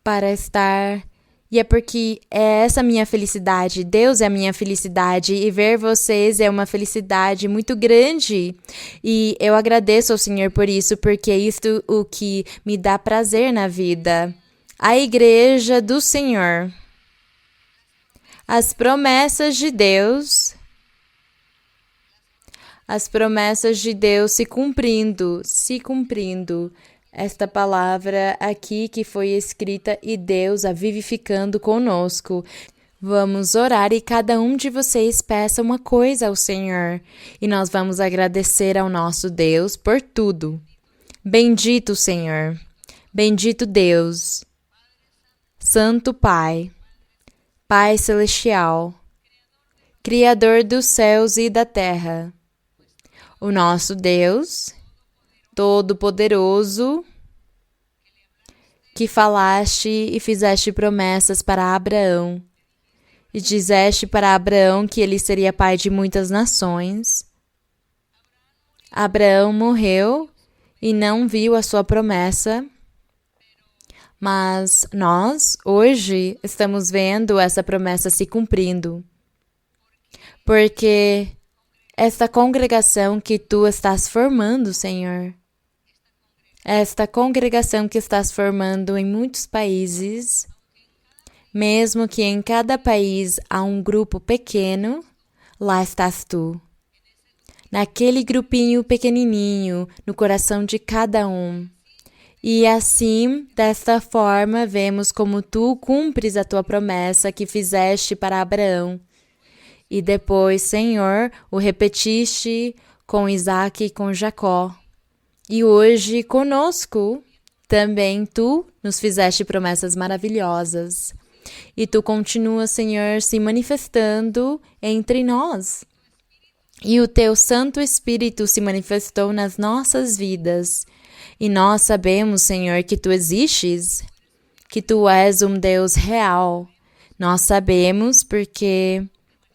para estar. E é porque é essa minha felicidade, Deus é a minha felicidade e ver vocês é uma felicidade muito grande. E eu agradeço ao Senhor por isso, porque é isto o que me dá prazer na vida. A igreja do Senhor. As promessas de Deus. As promessas de Deus se cumprindo. Esta palavra aqui que foi escrita e Deus a vivificando conosco. Vamos orar e cada um de vocês peça uma coisa ao Senhor. E nós vamos agradecer ao nosso Deus por tudo. Bendito Senhor, bendito Deus, Santo Pai, Pai Celestial, Criador dos céus e da terra. O nosso Deus Todo-Poderoso, que falaste e fizeste promessas para Abraão, e dizeste para Abraão que ele seria pai de muitas nações. Abraão morreu e não viu a sua promessa, mas nós, hoje, estamos vendo essa promessa se cumprindo, porque esta congregação que tu estás formando, Senhor, esta congregação que estás formando em muitos países, mesmo que em cada país há um grupo pequeno, lá estás tu. Naquele grupinho pequenininho, no coração de cada um. E assim, desta forma, vemos como tu cumpres a tua promessa que fizeste para Abraão. E depois, Senhor, o repetiste com Isaque e com Jacó. E hoje, conosco, também tu nos fizeste promessas maravilhosas. E tu continuas, Senhor, se manifestando entre nós. E o teu Santo Espírito se manifestou nas nossas vidas. E nós sabemos, Senhor, que tu existes, que tu és um Deus real. Nós sabemos porque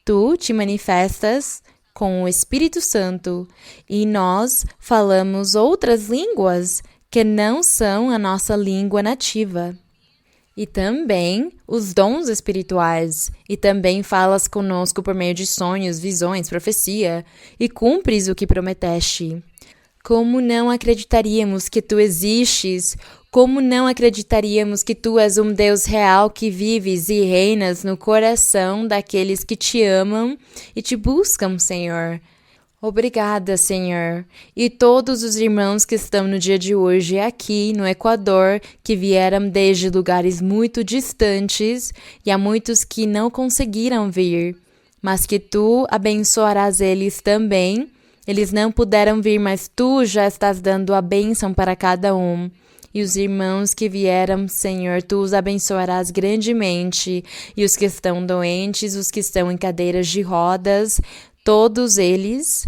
tu te manifestas com o Espírito Santo e nós falamos outras línguas que não são a nossa língua nativa. E também os dons espirituais. E também falas conosco por meio de sonhos, visões, profecia. E cumpres o que prometeste. Como não acreditaríamos que tu existes? Como não acreditaríamos que tu és um Deus real que vives e reinas no coração daqueles que te amam e te buscam, Senhor? Obrigada, Senhor. E todos os irmãos que estão no dia de hoje aqui no Equador, que vieram desde lugares muito distantes, e há muitos que não conseguiram vir, mas que tu abençoarás eles também. Eles não puderam vir, mas tu já estás dando a bênção para cada um. E os irmãos que vieram, Senhor, tu os abençoarás grandemente. E os que estão doentes, os que estão em cadeiras de rodas, todos eles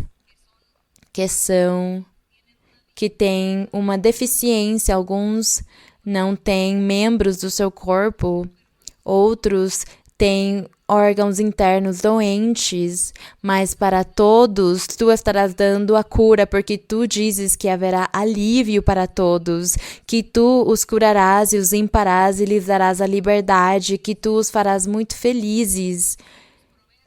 que têm uma deficiência, alguns não têm membros do seu corpo, outros têm órgãos internos doentes, mas para todos tu estarás dando a cura, porque tu dizes que haverá alívio para todos, que tu os curarás e os limparás e lhes darás a liberdade, que tu os farás muito felizes.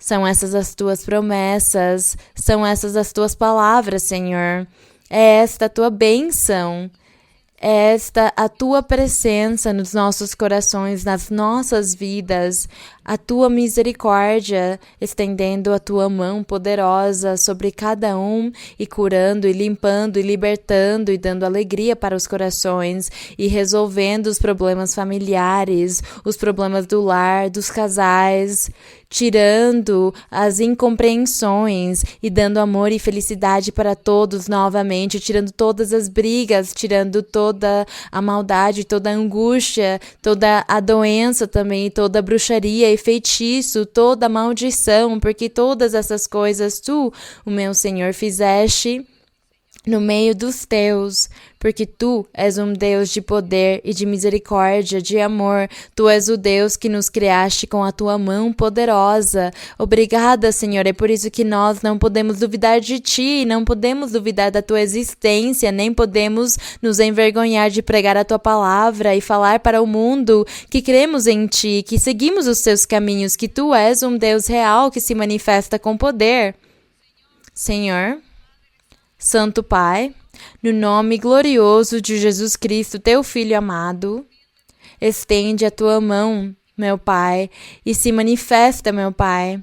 São essas as tuas promessas, são essas as tuas palavras, Senhor. É esta a tua bênção. É esta a tua presença nos nossos corações, nas nossas vidas, a tua misericórdia, estendendo a tua mão poderosa sobre cada um e curando e limpando e libertando e dando alegria para os corações e resolvendo os problemas familiares, os problemas do lar, dos casais, tirando as incompreensões e dando amor e felicidade para todos novamente, tirando todas as brigas, tirando toda a maldade, toda a angústia, toda a doença também, toda a bruxaria e feitiço, toda a maldição, porque todas essas coisas tu, o meu Senhor, fizeste no meio dos teus, porque tu és um Deus de poder e de misericórdia, de amor. Tu és o Deus que nos criaste com a tua mão poderosa. Obrigada, Senhor. É por isso que nós não podemos duvidar de ti, não podemos duvidar da tua existência, nem podemos nos envergonhar de pregar a tua palavra e falar para o mundo que cremos em ti, que seguimos os teus caminhos, que tu és um Deus real que se manifesta com poder. Senhor, Santo Pai, no nome glorioso de Jesus Cristo, teu Filho amado, estende a tua mão, meu Pai, e se manifesta, meu Pai,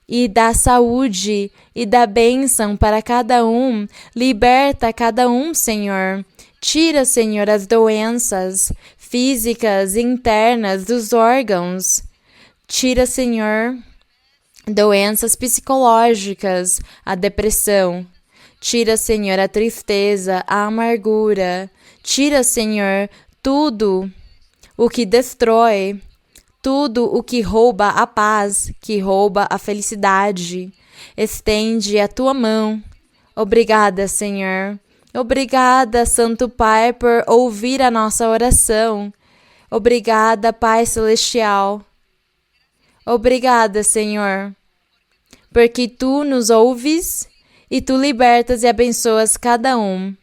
e dá saúde e dá bênção para cada um, liberta cada um, Senhor. Tira, Senhor, as doenças físicas e internas dos órgãos. Tira, Senhor, doenças psicológicas, a depressão. Tira, Senhor, a tristeza, a amargura. Tira, Senhor, tudo o que destrói, tudo o que rouba a paz, que rouba a felicidade. Estende a tua mão. Obrigada, Senhor. Obrigada, Santo Pai, por ouvir a nossa oração. Obrigada, Pai Celestial. Obrigada, Senhor, porque tu nos ouves e tu libertas e abençoas cada um.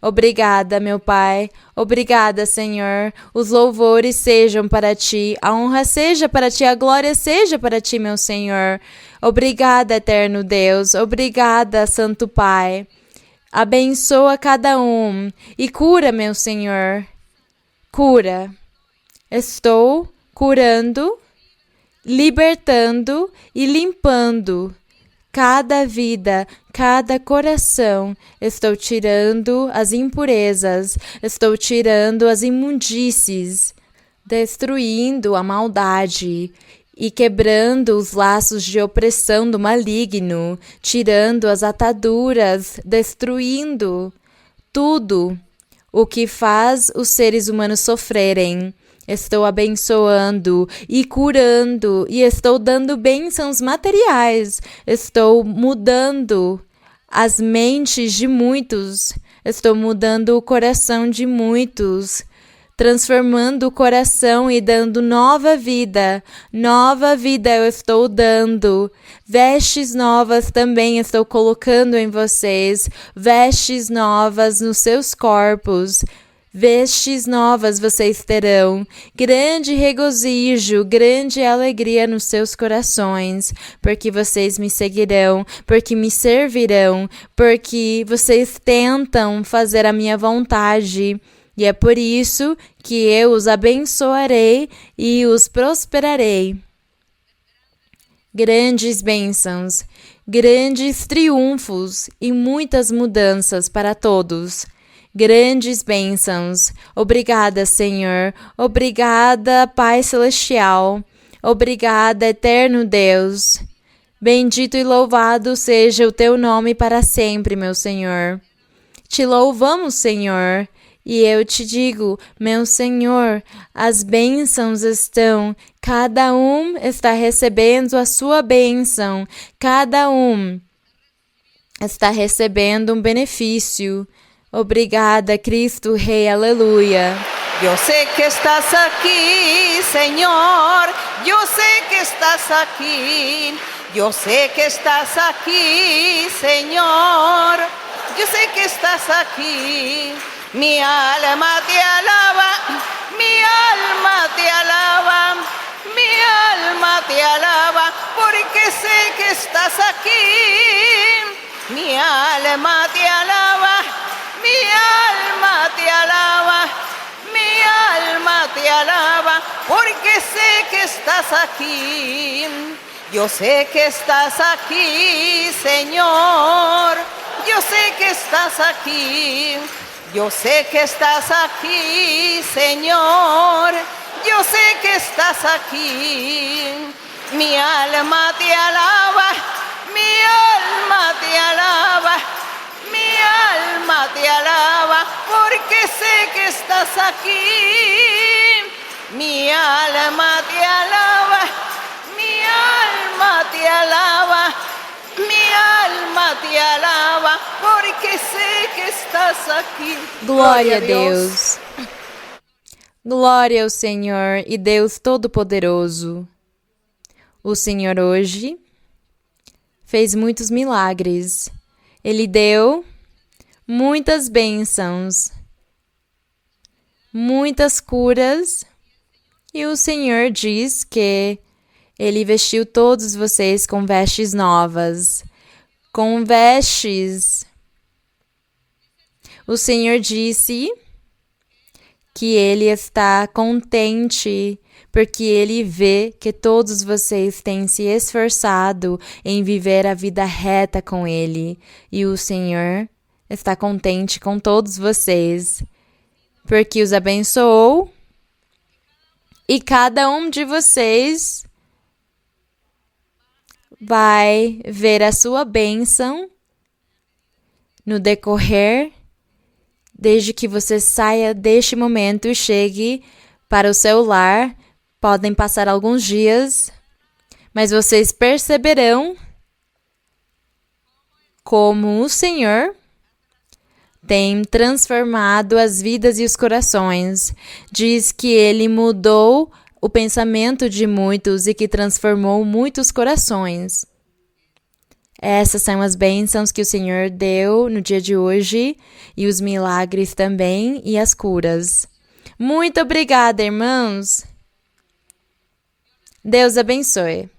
Obrigada, meu Pai. Obrigada, Senhor. Os louvores sejam para ti, a honra seja para ti, a glória seja para ti, meu Senhor. Obrigada, eterno Deus. Obrigada, Santo Pai. Abençoa cada um e cura, meu Senhor. Cura. Estou curando, libertando e limpando cada vida, cada coração. Estou tirando as impurezas, estou tirando as imundícies, destruindo a maldade e quebrando os laços de opressão do maligno, tirando as ataduras, destruindo tudo o que faz os seres humanos sofrerem. Estou abençoando e curando e estou dando bênçãos materiais. Estou mudando as mentes de muitos. Estou mudando o coração de muitos. Transformando o coração e dando nova vida. Nova vida eu estou dando. Vestes novas também estou colocando em vocês. Vestes novas nos seus corpos. Vestes novas vocês terão, grande regozijo, grande alegria nos seus corações, porque vocês me seguirão, porque me servirão, porque vocês tentam fazer a minha vontade. E é por isso que eu os abençoarei e os prosperarei. Grandes bênçãos, grandes triunfos e muitas mudanças para todos. Grandes bênçãos. Obrigada, Senhor. Obrigada, Pai Celestial. Obrigada, eterno Deus. Bendito e louvado seja o teu nome para sempre, meu Senhor. Te louvamos, Senhor. E eu te digo, meu Senhor, as bênçãos estão, cada um está recebendo a sua bênção, cada um está recebendo um benefício. Obrigada, Cristo Rei, aleluia. Yo sé que estás aquí, Señor. Yo sé que estás aquí. Yo sé que estás aquí, Señor. Yo sé que estás aquí. Mi alma te alaba. Mi alma te alaba. Mi alma te alaba. porque sé que estás aquí. Mi alma te alaba, mi alma te alaba, mi alma te alaba, porque sé que estás aquí. Yo sé que estás aquí, Señor. Yo sé que estás aquí. Yo sé que estás aquí, Señor. Yo sé que estás aquí. Mi alma te alaba, mi alma te alaba, mi alma te alaba, porque sé que estás aquí. Mi alma te alaba, mi alma te alaba, mi alma te alaba, porque sé que estás aqui. Glória a Deus. Glória ao Senhor e Deus Todo-Poderoso. O Senhor hoje fez muitos milagres. Ele deu muitas bênçãos, muitas curas. E o Senhor diz que Ele vestiu todos vocês com vestes novas, com vestes. O Senhor disse que Ele está contente porque Ele vê que todos vocês têm se esforçado em viver a vida reta com Ele. E o Senhor está contente com todos vocês, porque os abençoou. E cada um de vocês vai ver a sua bênção no decorrer, desde que você saia deste momento e chegue para o seu lar. Podem passar alguns dias, mas vocês perceberão como o Senhor tem transformado as vidas e os corações. Diz que Ele mudou o pensamento de muitos e que transformou muitos corações. Essas são as bênçãos que o Senhor deu no dia de hoje, e os milagres também, e as curas. Muito obrigada, irmãos! Deus abençoe.